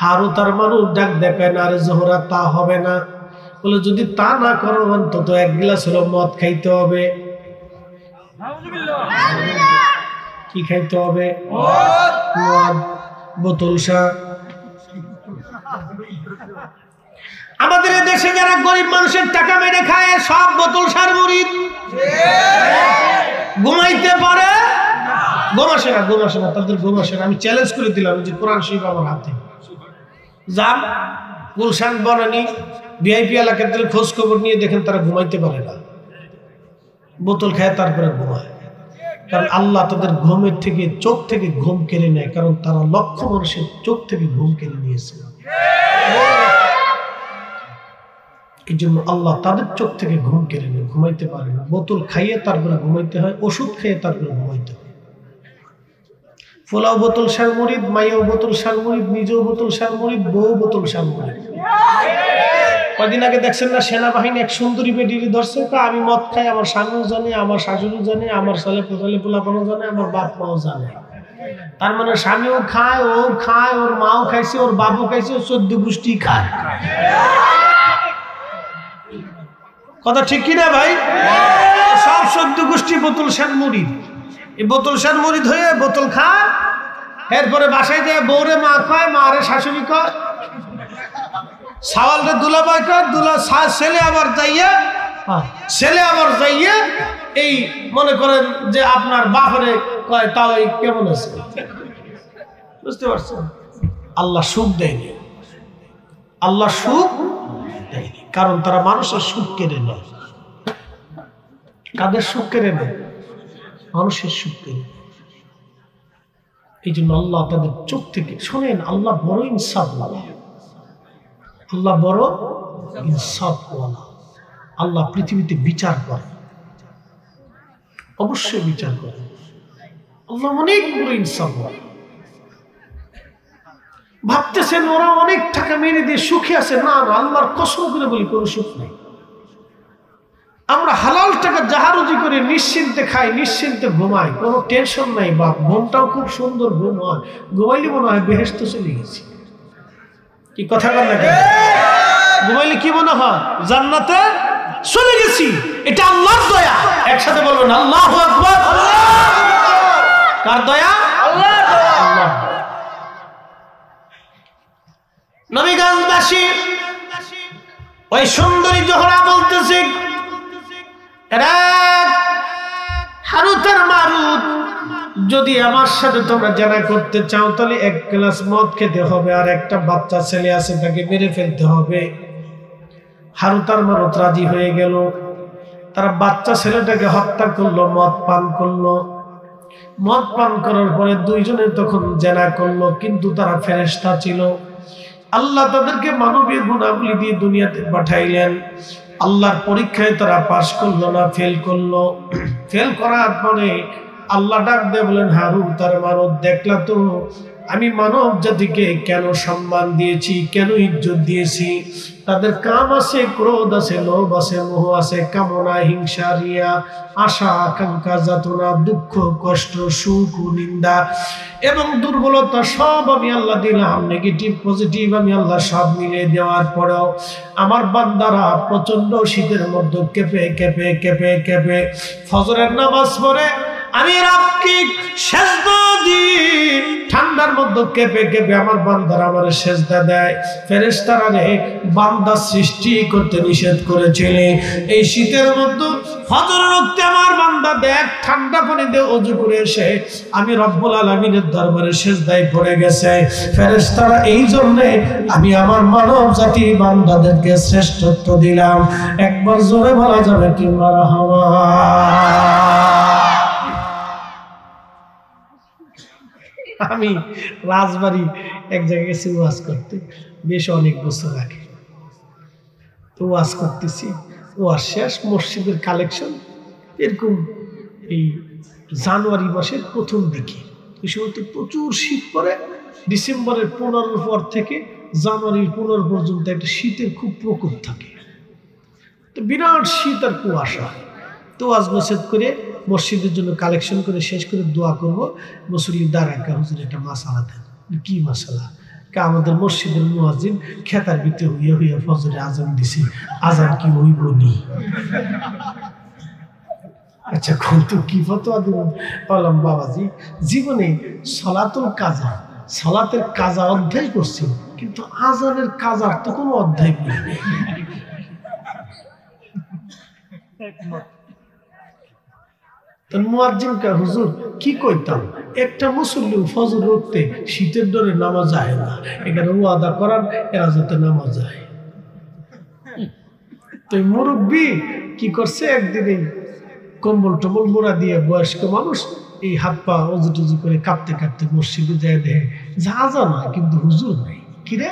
হারুত আর মারুত ডাক দেখায় না, আরে জোহরা তা হবে না। বলে যদি তা না করো অন্তত এক গ্লাস হলো মদ খাইতে হবে। কি খাইতে হবে? মদ, বোতল শাহ। আমাদের দেশে যারা গরিব মানুষের টাকা মেরে খায় সব বোতল সার মুরিদ। ঘুমাইতে পারে? ঘুম আসে না, তাদের ঘুম আসে না। আমি চ্যালেঞ্জ করে দিলাম যে কোরআন শরীফ আমার হাতে, যান গুলশান বনানী ভিআইপি এলাকার দিলে খোঁজ খবর নিয়ে দেখেন তারা ঘুমাইতে পারে না, বোতল খায় তারপরে ঘুমায়। কারণ আল্লাহ তাদের ঘুমের থেকে, চোখ থেকে ঘুম কেড়ে নেয়, কারণ তারা লক্ষ মানুষের চোখ থেকে ঘুম কেড়ে নিয়েছে। এই জন্য আল্লাহ তাদের চোখ থেকে ঘুম কেড়ে নেয়, ঘুমাইতে পারে না। বোতল খাইয়ে তারপরে ঘুমাইতে হয়, ওষুধ খেয়ে তারপরে ঘুমাইতে হয়। ফোলাও বোতল সার মুরিদ, মাইয়াও বোতল সার মুরিদ, নিজেও বোতল সার মুরিদ, বউ বোতল সার মুরিদ। কয়দিন আগে দেখছেন না সেনাবাহিনী এক সুন্দরী বেডিরে ধরছে, আমি মদ খাই, আমার স্বামীও জানে, আমার শাশুড়িও জানে, আমার ছেলে পোলাপানও জানে, আমার বাপ মাও জানে। তার মানে স্বামীও খায়, ও খায়, ওর মাও খাইছে, ওর বাপও খাইছে, ওর 14 গোষ্ঠী খায়। কথা ঠিক কিনা ভাই? সব 14 গোষ্ঠী বোতল সার মুরিদ। এই বোতল সার মুরিদ হয়ে বোতল খায়, এরপরে বাসায় যায় বউরে মা খায়, মারে শাশুড়ি খায়, সাওয়ালরে দুলাভাই কয়, ছেলে আবার যাইয়া এই মনে করেন যে আপনার বাপরে কয়, তাও এই কেমন আছে। বুঝতে পারছেন? আল্লাহ সুখ দেয়নি, আল্লাহ সুখ দেয়নি, কারণ তারা মানুষের সুখ কেড়ে নেয়। কাদের সুখ কেড়ে নেয়? মানুষের সুখ কেড়ে নেয়। এই জন্য আল্লাহ তাদের চোখ থেকে, শোনেন, আল্লাহ বড় ইনসাফওয়ালা, আল্লাহ বড় ইনসাফওয়ালা। আল্লাহ পৃথিবীতে বিচার করে, অবশ্যই বিচার করে। আল্লাহ অনেক বড় ইনসাফওয়ালা। ভাবতেছেন ওরা অনেক টাকা মেরে দিয়ে সুখে আছে, না না, আল্লাহর কসম করে বলি কোনো সুখ নেই। আমরা হালাল টাকা জাহারুজি করে নিশ্চিন্তে খাই, নিশ্চিন্তে ঘুমাই, কোনো টেনশন নাই। বাপ ঘুমটাও খুব সুন্দর ঘুম হয়, ঘুমাইলে মনে হয় বেহেশতে চলে গেছি। কি কথা বল না? ঘুমাইলে কি মনে হয়? জান্নাতে চলে গেছি। এটা আল্লাহর দয়া। একসাথে বলবেন আল্লাহু আকবার। কার দয়া? আল্লাহ। নবীগঞ্জবাসী ওই সুন্দরী জোহরা বলতেছে, হারুত আর মারুত, যদি আমার সাথে তোমরা জানা করতে চাও তাহলে এক গ্লাস মদ খেতে হবে, আর একটা বাচ্চা ছেলে আছে তাকে মেরে ফেলতে হবে। হারুত আর মারুত রাজি হয়ে গেল। তারা বাচ্চা ছেলেটাকে হত্যা করলো, মদ পান করলো। মদ পান করার পরে দুইজনে তখন জানা করলো, কিন্তু তারা ফেরেশতা ছিল। আল্লাহ তাদেরকে মানবীয় গুণাবলী দিয়ে দুনিয়াতে পাঠাইলেন। আল্লাহর পরীক্ষায় তারা পাশ করলো না, ফেল করলো। ফেল করার পরে আল্লাহ ডাক দিয়ে বলেন, হারুত আর মারুত, দেখলা তো আমি মানব জাতিকে কেন সম্মান দিয়েছি, কেন ইজ্জত দিয়েছি। তাদের কাম আছে, ক্রোধ আছে, লোভ আছে, মোহ আছে, কামনা, হিংসা, রিয়া, আশা, আকাঙ্ক্ষা, যাতনা, দুঃখ, কষ্ট, সুখ, নিন্দা এবং দুর্বলতা সব আমি আল্লাহ দিলাম। নেগেটিভ পজিটিভ আমি আল্লাহ সব মিলিয়ে দেওয়ার পরেও আমার বান্দারা প্রচন্ড শীতের মধ্যে কেঁপে কেঁপে কেঁপে কেঁপে ফজরের নামাজ পড়ে, আমি রাবকে সেজদা দিই, ঠান্ডার মধ্যে কেঁপে কেঁপে আমার বান্দারা আমার সেজদা দেয়। ফেরেশতারা রে বান্দা সৃষ্টি করতে নিষেধ করেছিলেন, এই শীতের মধ্যে ফজরের ওয়াক্তে আমার বান্দা দেখ ঠান্ডা পানি দিয়ে ওযু করে এসে আমি রব্বুল আলামিনের দরবারে সেজদায় পড়ে গেছে। ফেরেশতারা এই জন্য আমি আমার মানব জাতি বান্দাদেরকে শ্রেষ্ঠত্ব দিলাম। একবার জোরে বলা যাবে কি মারহাবা। আমি রাজবাড়ি এক জায়গায় গেছি ওয়াজ করতে, বেশ অনেক বছর আগে। তো ওয়াজ করতেছি, ওয়াজ শেষ, মসজিদের কালেকশন এরকম এই জানুয়ারি মাসের প্রথম দিকে, এই সময় প্রচুর শীত পড়ে। ডিসেম্বরের 15 পর থেকে জানুয়ারির 15 পর্যন্ত একটা শীতের খুব প্রকোপ থাকে, তো বিরাট শীত আর কুয়াশা। তো ওয়াজ নসিহত করে মসজিদের জন্য কালেকশন করে শেষ করে দোয়া করব, মুসল্লি দাঁড়ায় হুজুর একটা মাসালা দেন। কি মাসালা? আমাদের মসজিদের মুয়াজ্জিন খেতার ভিতরে হইয়া হইয়া ফজরে আজান দিছে, আজান কি হইব নি? আচ্ছা কিন্তু কি ফতোয়া দিবেন? বললাম বাবাজি জীবনে সালাতুল কাজা, সালাতের কাজা অধ্যায় করছি, কিন্তু আজানের কাজার তো কোনো অধ্যায় নেই। মুয়াজ্জিনকে হুজুর কি কইতাম, একটা মুসল্লি ফজর উঠতে শীতের ডরে নামাজ যায় না, এখানে ওয়াদা করার এরা যাতে নামাজ যায়। তো মুরব্বী কি করছে, একদিন কম্বল টম্বল মোড়া দিয়ে বয়স্ক মানুষ এই হাত পা অজু টুজু করে কাঁপতে কাঁপতে মসজিদে যায়, দেখে যা জানা কিন্তু হুজুর নাই। কিরে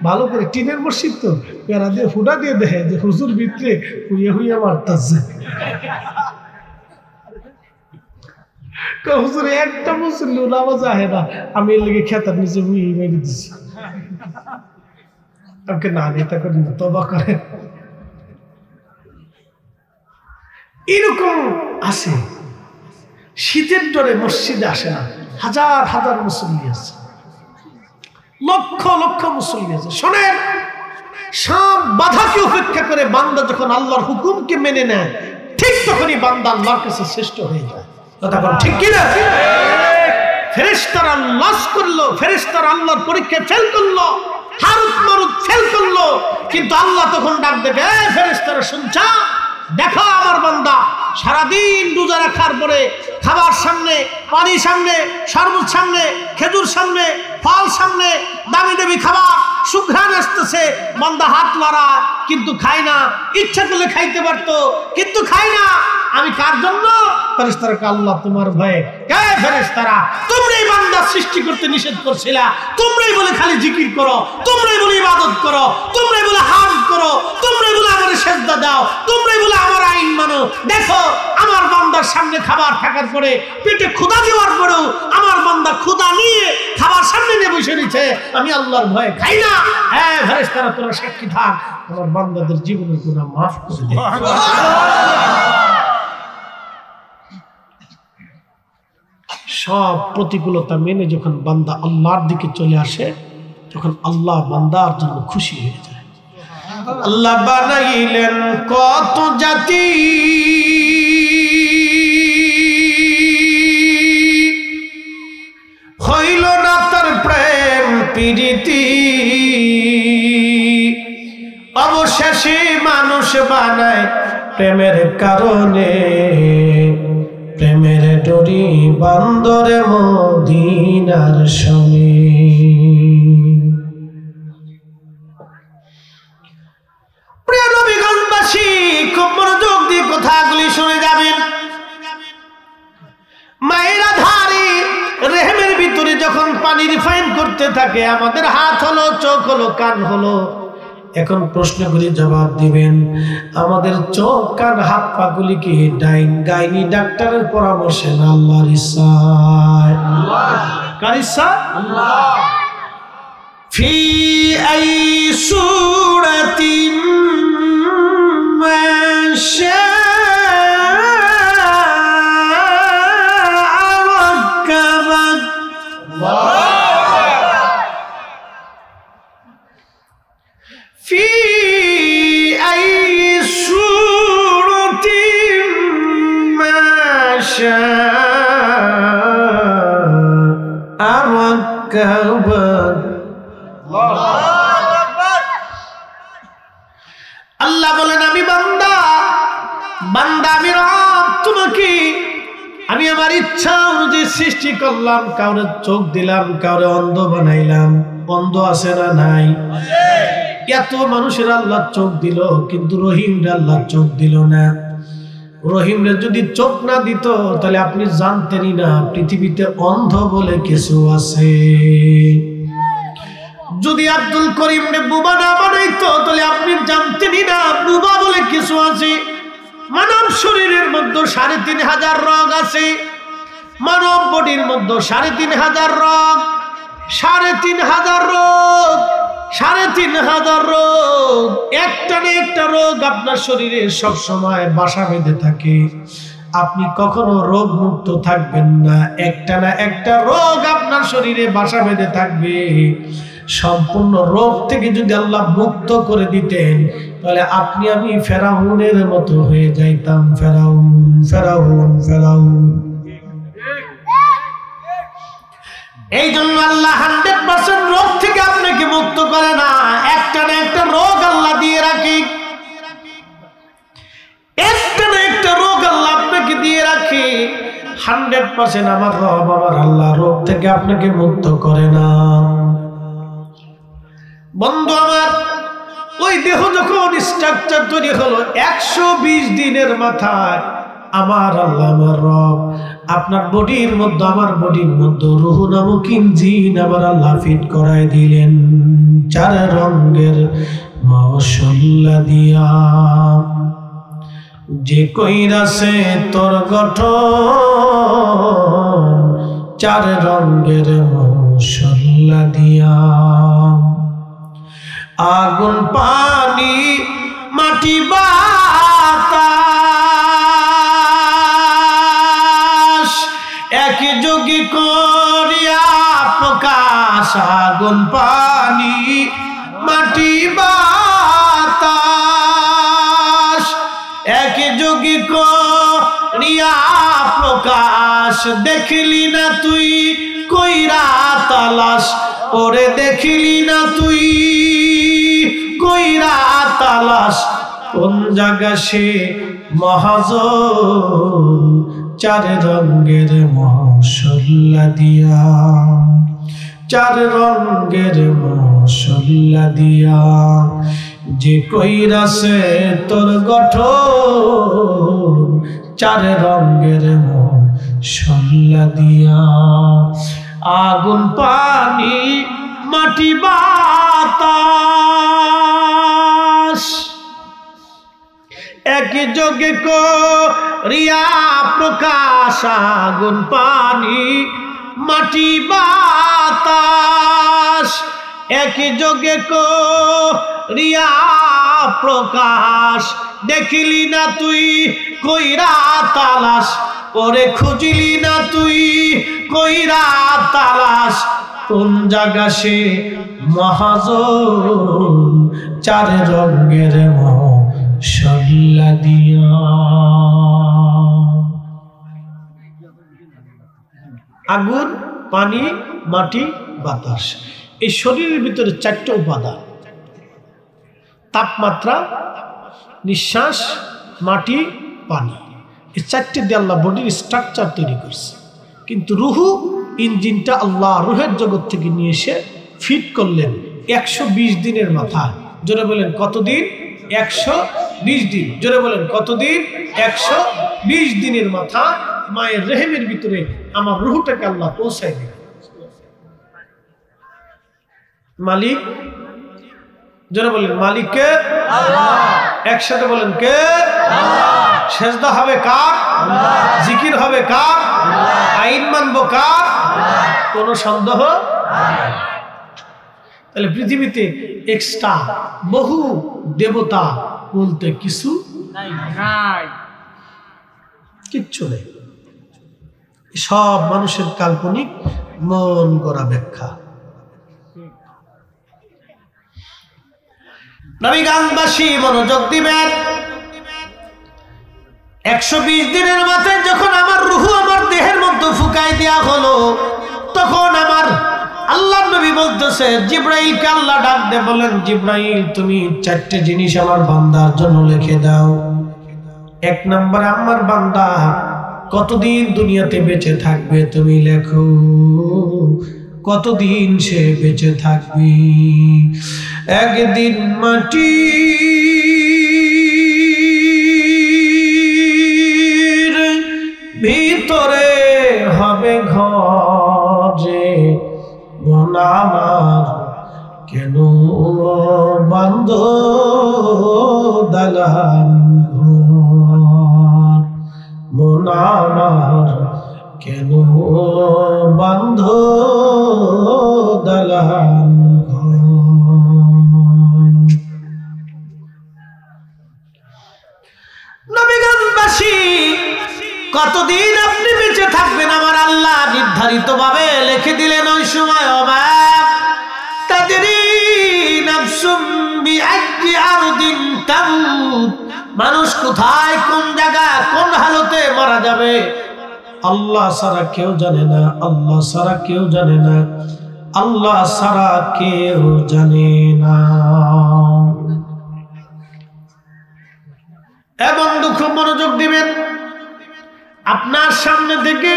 ভালো করে টিনের মসজিদ তো পেরা দিয়ে ফুটা দিয়ে দেখে যে হুজুর ভিতরে হুইয়া হুইয়া মারতাছে। হুজুর একটা মুসল্লি নামাজ আহে না, আমি এর লেগে খেতার নিচে হুইয়ে মেরে দিছি। আমাকে না নেতা করেন, তবা করেন। এরকম আছে, শীতের ডরে মসজিদে আসে না, হাজার হাজার মুসল্লি আছে, লক্ষ লক্ষ মুসল্লি আছে। শোনেন, সব বাধাকে উপেক্ষা করে বান্দা যখন আল্লাহর হুকুমকে মেনে নেয়, ঠিক তখনই বান্দা আল্লাহর কাছে শ্রেষ্ঠ হয়ে যায়। ঠিক কিনা? ফেরেশতারা লস করলো, ফেরেশতারা আল্লাহর পরীক্ষা ফেল করলো, হারুত মারুত ফেল করলো, কিন্তু আল্লাহ তখন ডাক দেবে, ফেরেশতারা শুনছা, দেখো আমার বান্দা সারাদিন রোজা রাখার পরে খাবার সামনে, পানি সামনে, শরবত সামনে, খেজুর সামনে, ফল সামনে, দামি দামি খাবার সুঘ্রাণ আসতেছে, বান্দা হাত মারা কিন্তু খায় না, ইচ্ছা করলে খাইতে পারতো কিন্তু খায় না। আমি কার জন্য? ফেরেশতারা আল্লাহ তোমার ভয়ে। কে ফেরেশতারা? তোমরাই বান্দা সৃষ্টি করতে নিষেধ করছিলা, তোমরাই বলে খালি জিকির করো, তোমরাই বলে ইবাদত করো, তোমরাই বলে হামদ করো, তোমরাই বলে আমার সিজদা দাও, তোমরাই বলে আমার আইন মানো। দেখো আমার বান্দার সামনে খাবার থাকার পরে, পেটে ক্ষুধা দেওয়ার পরেও আমার বান্দা ক্ষুধা নিয়ে খাবার সামনে নিয়ে বসে রয়েছে, আমি আল্লাহর ভয়ে খাই না। হ্যাঁ ফেরেশতারা তোরা সাক্ষী থাক, আমার বান্দাদের জীবনের গুনাহ মাফ করে দে। সব প্রতিকূলতা মেনে যখন বান্দা আল্লাহর দিকে চলে আসে, তখন আল্লাহ বান্দার জন্য খুশি হয়ে যায়। আল্লাহ বানাইলেন কত জাতি, হইল না তার প্রেম প্রীতি, অবশেষে মানুষ বানায় প্রেমের কারণে, প্রেমের ডরি বান্দরে মদিনার সনে। প্রিয় নবীগণবাসী, খুব মনোযোগ দিয়ে কথাগুলি শুনে যাবেন। মায়েরা ধারে রেহেমের ভিতরে যখন পানি রিফাইন করতে থাকে, আমাদের হাত হলো, চোখ হলো, কান হলো, এখন প্রশ্নগুলি জবাব দিবেন। আমাদের চোখ কান হাত পা গুলিকে গাইনি ডাক্তারের পরামর্শে না আল্লাহর ইচ্ছায়? কার ইচ্ছা? আল্লাহ। ফি আই সূরাতিন মাশা রাক্কাবাক। في أي سورة ما شاء ركبك। আল্লাহ বলেন, আমি বান্দা, বান্দা আমি রব, তোমাকে আমি আমার ইচ্ছা অনুযায়ী সৃষ্টি করলাম। কাউরে চোখ দিলাম, কাউরে অন্ধ বানাইলাম। অন্ধ আছে না নাই? এত মানুষের আল্লাহ চোখ দিল, কিন্তু রহিমরে আল্লাহ চোখ দিল না। রহিমরে যদি চোখ না দিত, তাহলে আপনি জানতেনই না পৃথিবীতে অন্ধ বলে কিছু আছে। যদি আব্দুল করিমরে বুবা না বানাইতো, তাহলে আপনি জানতেনই না বুবা বলে কিছু আছে। মানব শরীরের মধ্যে ৩৫০০ রোগ আছে, মানব বডির মধ্যে ৩৫০০ রোগ, ৩৫০০ রোগ, ৩,৫০০ রোগ, একটা না একটা রোগ আপনার শরীরে সব সময় বাসা বেঁধে থাকে। আপনি কখনো রোগ মুক্ত থাকবেন না, একটা না একটা রোগ আপনার শরীরে বাসা বেঁধে থাকবে। সম্পূর্ণ রোগ থেকে যদি আল্লাহ মুক্ত করে দিতেন, তাহলে আপনি আমি ফেরাউনের মতো হয়ে যাইতাম। ফেরাউন ফেরাউন ফেরাউন। এই জন্য আল্লাহ 100% রোগ থেকে আপনাকে মুক্ত করে না, একটা না একটা রোগ আল্লাহ দিয়ে রাখে। একটা না একটা রোগ আল্লাহ আপনাকে দিয়ে রাখে। 100% আমার রব আমার আল্লাহ রোগ থেকে আপনাকে মুক্ত করে না। বন্ধু আমার, ওই দেহ যখন স্ট্রাকচার তৈরি হলো 120 দিনের মাথায় আমার আল্লাহ আমার রব আপনার বডির মধ্যে, আমার বডির মধ্যে রূহ নামক ইঞ্জিন আমার আল্লাহ ফিট করায় দিলেন 4 রঙের মশলা দিয়া। যে কইরাছে তোর গঠন 4 রঙের মশলা দিয়া। আগুন পানি মাটি বাতাস একযোগে করিয়া প্রকাশ। আগুন পানি মাটি বাতাস একযোগে করিয়া প্রকাশ। দেখলি না তুই কইরা তালাশ, ওরে দেখলি না তুই কইরা তালাশ। কোন জায়গা সে মহাজন 4 রঙের মশলা দিয়া। 4 রঙের মশলা দিয়া যে কইরাছে তোর গঠন 4 রঙের মশলা দিয়া। আগুন পানি মাটি বাতাস একযোগে করিয়া প্রকাশ। আগুন পানি মাটি বাতাস একযোগে করিয়া প্রকাশ। দেখলি না তুই কইরা তালাশ, ওরে খুঁজলি না তুই কইরা তালাশ। কোন জায়গা সে মহাজন 4 রঙের মশলা দিয়া। আগুন পানি মাটি বাতাস, এই শরীরের ভিতরে 4টা উপাদান। তাপমাত্রা, নিঃশ্বাস, মাটি, পানি, এই 4টে দিয়ে আল্লাহ বডির স্ট্রাকচার তৈরি করছে। কিন্তু রুহু ইঞ্জিনটা আল্লাহ রুহের জগৎ থেকে নিয়ে এসে ফিট করলেন 120 দিনের মাথায়। জোরে বলেন কতদিন? 120 দিন। জোরে বলেন কতদিন? 120 দিনের মাথা মায়ের রেহেমের ভিতরে আমার রুহটাকে আল্লাহ পৌঁছায় দিলেন। মালিক, জোরে বলেন মালিক কে? আল্লাহ। একসাথে বলেন কে? আল্লাহ। সেজদা হবে কার? আল্লাহ। জিকির হবে কার? আল্লাহ। আইন মানবো কার? আল্লাহ। কোনো সন্দেহ নাই। তাহলে পৃথিবীতে এক্সট্রা বহু দেবতা বলতে কিছু নাই, কিচ্ছু নেই। সব মানুষের কাল্পনিক মন গড়া ব্যাখ্যা। নবীগঞ্জবাসী মনোযোগ দিবেন। 120 দিনের মাথায় যখন আমার রুহু আমার দেহের মধ্যে ফুকাই দেয়া হলো, তখন আমার আল্লাহ নবী বলতেছে, জিব্রাইলকে আল্লাহ ডাক দিয়ে বলেন, জিব্রাইল তুমি 4টে জিনিস আমার বান্দার জন্য লিখে দাও। 1 নম্বর, আমার বান্দা কতদিন দুনিয়াতে বেঁচে থাকবে তুমি লেখো। কতদিন সে বেঁচে থাকবে? একদিন মাটির ভিতরে হবে ঘরে, মন আমার কেন বান্ধ দালান ঘর, মন আমার কেন বান্ধ দালান ঘর। কতদিন আপনি বেঁচে থাকবেন আমার আল্লাহ নির্ধারিত ভাবে লিখে দিলেন। ওই সময় মানুষ কোথায় কোন জায়গা কোন হালতে মারা যাবে আল্লাহ ছাড়া কেউ জানে না, আল্লাহ ছাড়া কেউ জানে না, আল্লাহ ছাড়া কেউ জানে না। এবং খুব মনোযোগ দিবেন, আপনার সামনে থেকে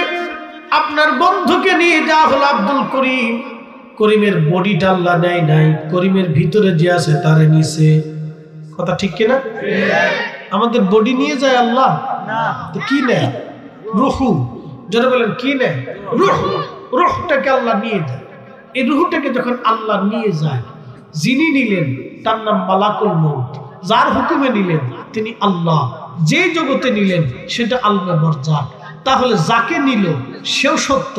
আপনার বন্ধুকে নিয়ে যাওয়া হলো আব্দুল করিম। করিমের বডিটা আল্লাহ নেয় নাই, করিমের ভিতরে যে আছে তারে নিছে। কথা ঠিক কিনা? আমাদের বডি নিয়ে যায় আল্লাহ, তো কি নেয়? রুহু। যারা বলেন কি নেয়? রুহ। রুহটাকে আল্লাহ নিয়ে যায়। এই রুহটাকে যখন আল্লাহ নিয়ে যায়, যিনি নিলেন তার নাম মালাকুল মউত। যার হুকুমে নিলেন তিনি আল্লাহ, যে জগতে নিলেন সেটা আল্লাহ বরজাক। তাহলে যাকে নিল সেও সত্য,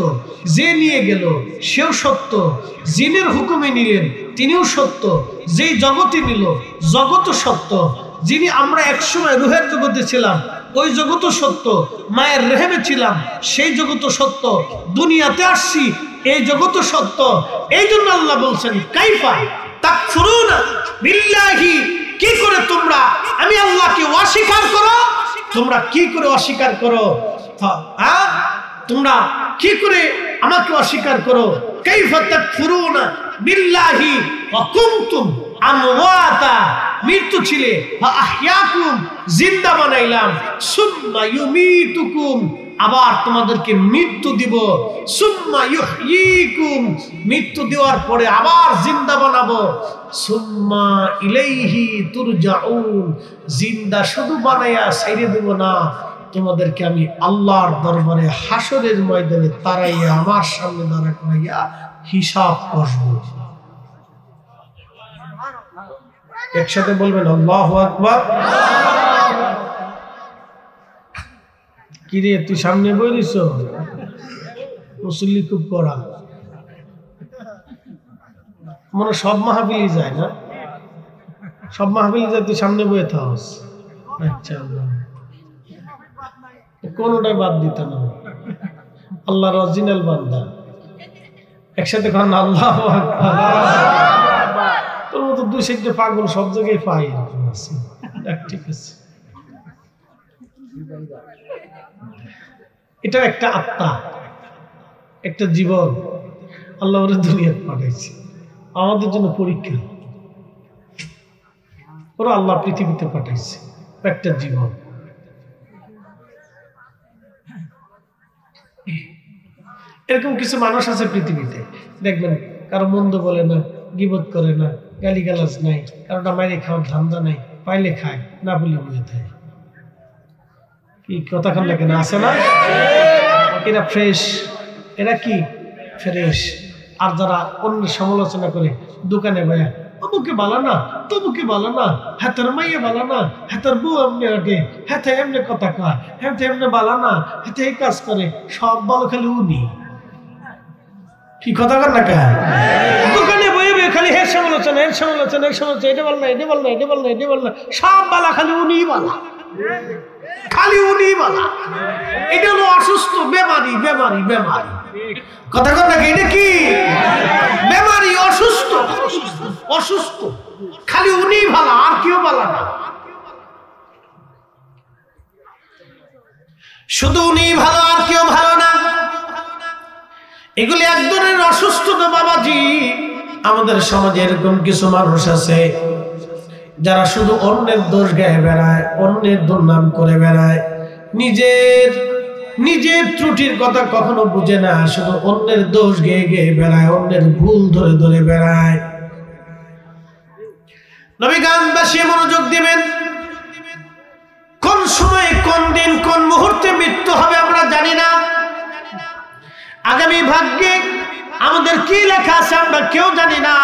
যে নিয়ে গেল সেও সত্য, জিনের হুকুমে নিলেন তিনিও সত্য, যেই জগতে নিল জগৎ সত্য। যিনি আমরা একসময় রুহের জগতে ছিলাম ওই জগৎ সত্য, মায়ের রেহেমে ছিলাম সেই জগৎ সত্য, দুনিয়াতে আসছি এই জগৎ সত্য। এই জন্য আল্লাহ বলছেন কাইফা তাকফুরুনা বিল্লাহি, কি করে তোমরা আমি আল্লাহকে অস্বীকার করো? তোমরা কি করে অস্বীকার করো? তোমরা কি করে আমাকে অস্বীকার করো? কাইফা তাকফুরুনা বিল্লাহি ওয়া কুনতুম আমওয়াতা, মৃত্যু ছিলে আহইয়াকুম, জিন্দা বানাইলাম, সুম্মা ইউমিতুকুম, আবার তোমাদেরকে মৃত্যু দিব, সুম্মা ইউহয়িকুম, মৃত্যু দেওয়ার পরে আবার জিন্দা বানাবো, সুম্মা ইলাইহি তুরজাউন, জিন্দা শুধু বানাইয়া ছেড়ে দেব না, তোমাদেরকে আমি আল্লাহর দরবারে হাসরের ময়দানে তারাইয়া আমার সামনে দাঁড়া করাইয়া হিসাব করব। একসাথে বলবেন আল্লাহু আকবার। কিরে তুই সামনে বইরিস, মুসল্লি খুব কড়া, মনে সব মাহফিলি যায় না, সব মাহফিলি যায়, তুই সামনে বইয়ে থাকস। আচ্ছা, কোনটাই বাদ দিত না, আল্লাহর অরিজিনাল বান্দা। একসাথে কারণ আল্লাহু আকবার। তোর মতো দুই সাইডে পাগল সব জায়গায় পাই, ঠিক আছে। এটা একটা আত্মা, একটা জীবন আল্লাহ ওরা দুনিয়াতে পাঠাইছে আমাদের জন্য পরীক্ষা। ওরা আল্লাহ পৃথিবীতে পাঠাইছে একটা জীবন। এরকম কিছু মানুষ আছে পৃথিবীতে, দেখবেন কারো মন্দ বলে না, গীবত করে না, গালিগালাজ নাই, কারোটা মাইরে খাওয়ার ধান্দা নাই, পাইলে খায়, না বলে বুঝে থাকে। কি কথা কান লাগে না, আছে না? এরা ফ্রেশ, এরা কি ফ্রেশ। আর যারা অন্যের সমালোচনা করে দোকানে ভাইয়া, অমুকে বালা না, তমুকে বালা না, হাতের মাইয়া বালা না, হাতের বউ এমনি আগে, হাতে এমনি কথা কয়, হাতে এমনি বালা না, হাতে এই কাজ করে, সব ভালো খালি উনি। কি কথা কান না কে? দোকানে বইয়ে বইয়ে খালি হের সমালোচনা, এর সমালোচনা, এর সমালোচনা, এটা বল না, এটা বল না, এটা বল না, এটা বল না, সব বালা খালি উনি বালা, খালি উনি বালা। এটা হলো অসুস্থ, বেমারি, বেমারি, বেমারি। কথা কথা এটা কি বেমারি? অসুস্থ, অসুস্থ, খালি উনি ভালো, আর কেউ ভালো না, শুধু উনি ভালো, আর কেউ ভালো না। এগুলি এক ধরনের অসুস্থতা বাবাজি। আমাদের সমাজে এরকম কিছু মানুষ আছে যারা শুধু অন্যের দোষ গায়ে বেড়ায়, অন্যের দুর্নাম করে বেড়ায়, নিজের ত্রুটির কথা কখনো বুঝে না, শুধু অন্যের দোষ গেয়ে গেয়ে বেড়ায়, অন্যের ভুল ধরে ধরে বেড়ায়। নবী গানবাসী মনোযোগ দিবেন, কোন সময়, কোন দিন, কোন মুহূর্তে মৃত্যু হবে আমরা জানি না। আগামী ভাগ্যে আমাদের কি লেখা আছে আমরা কেউ জানি না,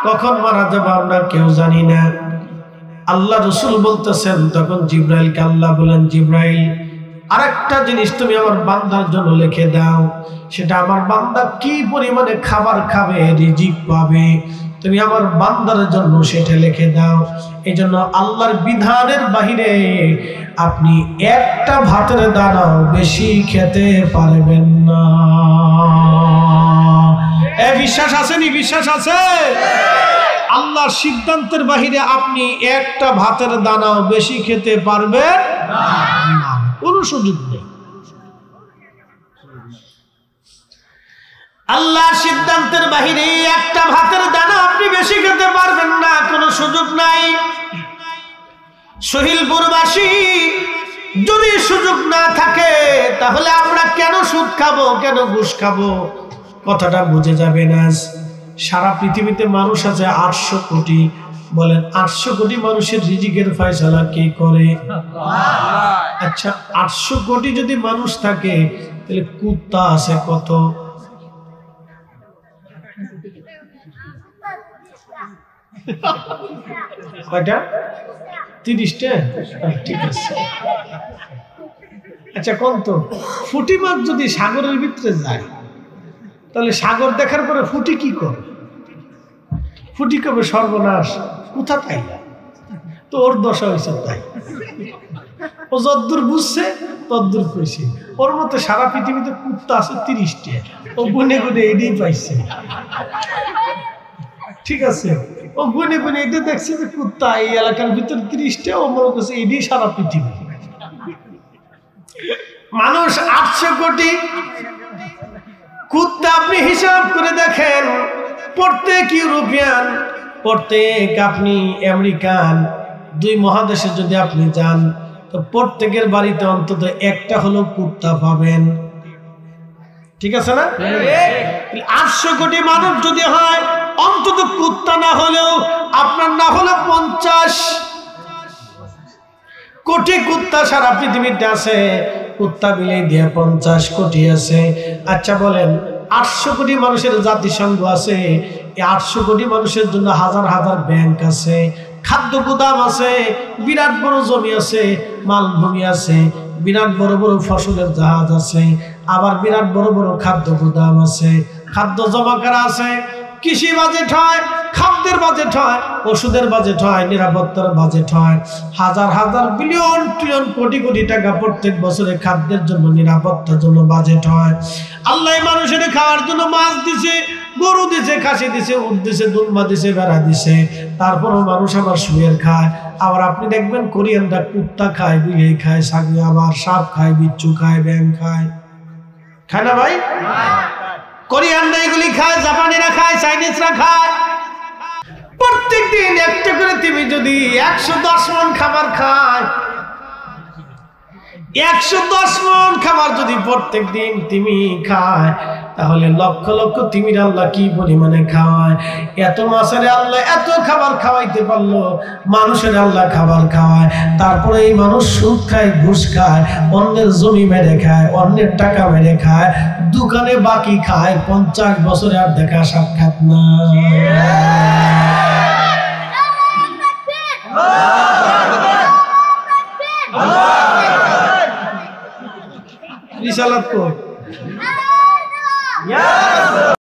কখন মারা যাবো আমরা কেউ জানি না। আল্লাহ রাসূল বলতেছেন, তখন জিবরাইলকে আল্লাহ বলেন, জিবরাইল আরেকটা জিনিস তুমি আমার বান্দার জন্য লিখে দাও, সেটা আমার বান্দা কি পরিমাণে খাবার খাবে, রিজিক পাবে, তুমি আমার বান্দার জন্য সেটা লিখে দাও। এই জন্য আল্লাহর বিধানের বাহিরে আপনি একটা ভাতের দানাও বেশি খেতে পারবেন না। এ বিশ্বাস আসেনি? বিশ্বাস আছে? আল্লাহর সিদ্ধান্তের বাহিরে আপনি একটা ভাতের দানাও বেশি খেতে পারবেন না, কোনো সুযোগ নেই। আল্লাহর সিদ্ধান্তের বাহিরে একটা ভাতের দানা আপনি বেশি খেতে পারবেন না, কোনো সুযোগ নাই। সহিলপুরবাসী, যদি সুযোগ না থাকে তাহলে আমরা কেন সুদ খাবো, কেন ঘুষ খাবো? কথাটা বুঝে যাবে না। সারা পৃথিবীতে মানুষ আছে 800 কোটি। বলেন 800 কোটি মানুষের রিজিকের ফয়সালা কে করে? আচ্ছা 800 কোটি যদি মানুষ থাকে তাহলে কুত্তা আছে কত? কয়টা? 30টা? ঠিক আছে। আচ্ছা কোন তো ফুটি মাছ যদি সাগরের ভিতরে যায় তাহলে সাগর দেখার পরে ফুটি কি করে? ফুটি কবে সর্বনাশ, কোথা তাই না, তো ওর দশা হয়েছে তাই। ও যদ্দূর বুঝছে তদ্দূর কইছে। ওর মতো সারা পৃথিবীতে কুত্তা আছে 30টা, ও গুনে গুনে এটাই পাইছে। ঠিক আছে, ও গুনে গুনে এটা দেখছে যে কুত্তা এই এলাকার ভিতরে 30টা, ও মনে করছে এটাই সারা পৃথিবী। মানুষ 800 কোটি, কুত্তা আপনি হিসাব করে দেখেন, প্রত্যেক ইউরোপিয়ান, প্রত্যেক আপনি আমেরিকান, 2 মহাদেশে যদি আপনি যান তো প্রত্যেকের বাড়িতে অন্তত একটা হলো কুত্তা পাবেন। ঠিক আছে না? 800 কোটি মানব যদি হয়, অন্তত কুত্তা না হলেও আপনার না হলে 50 কোটি কুত্তা সারা পৃথিবীতে আছে। কুত্তা বিলাই দিয়ে 50 কোটি আছে। আচ্ছা বলেন 800 কোটি মানুষের জাতিসংঘ আছে, এই 800 কোটি মানুষের জন্য হাজার হাজার ব্যাংক আছে, খাদ্য গুদাম আছে, বিরাট বড় জমি আছে, মালভূমি আছে, বিরাট বড় বড় ফসলের জাহাজ আছে, আবার বিরাট বড় বড় খাদ্য গুদাম আছে, খাদ্য জমা করা আছে। কৃষি বাজেট হয়, খাদ্যের বাজেট হয়, ওষুধের বাজেট হয়, নিরাপত্তার বাজেট হয়। হাজার হাজার বিলিয়ন ট্রিলিয়ন কোটি কোটি টাকা প্রত্যেক বছরে খাদ্যের জন্য, নিরাপত্তার জন্য বাজেট হয়। আল্লাহ মানুষের খাওয়ার জন্য মাছ দিছে, গরু দিছে, খাসি দিছে, উট দিছে, দুম্বা দিছে, ভেড়া দিছে, তারপরও মানুষ আবার শুয়ের খায়। আবার আপনি দেখবেন কোরিয়ানরা কুত্তা খায়, বিলাই খায়, ছাগল, আবার সাপ খায়, বিচ্ছু খায়, ব্যাং খায়। খায় না ভাই? কোরিয়ানরা এগুলি খায়, জাপানিরা খায়, চাইনিজরা খায়। প্রত্যেক দিন একটা করে তুমি যদি 110 মণ খাবার খায়, 110 মণ খাবার যদি প্রত্যেক দিন তুমি খায়, তাহলে লক্ষ লক্ষ তিমির আল্লাহ কি পরিমাণে খাওয়ায়। এত মাছের আল্লাহ এত খাবার খাওয়াইতে পারলো, মানুষের আল্লাহ খাবার খাওয়ায়। তারপরে এই মানুষ সুদ খায়, ঘুষ খায়, অন্যের জমি মেরে খায়, অন্যের টাকা মেরে খায়, দোকানে বাকি খায়, 50 বছরে আর দেখা সাক্ষাৎ না। রিসালাত কর।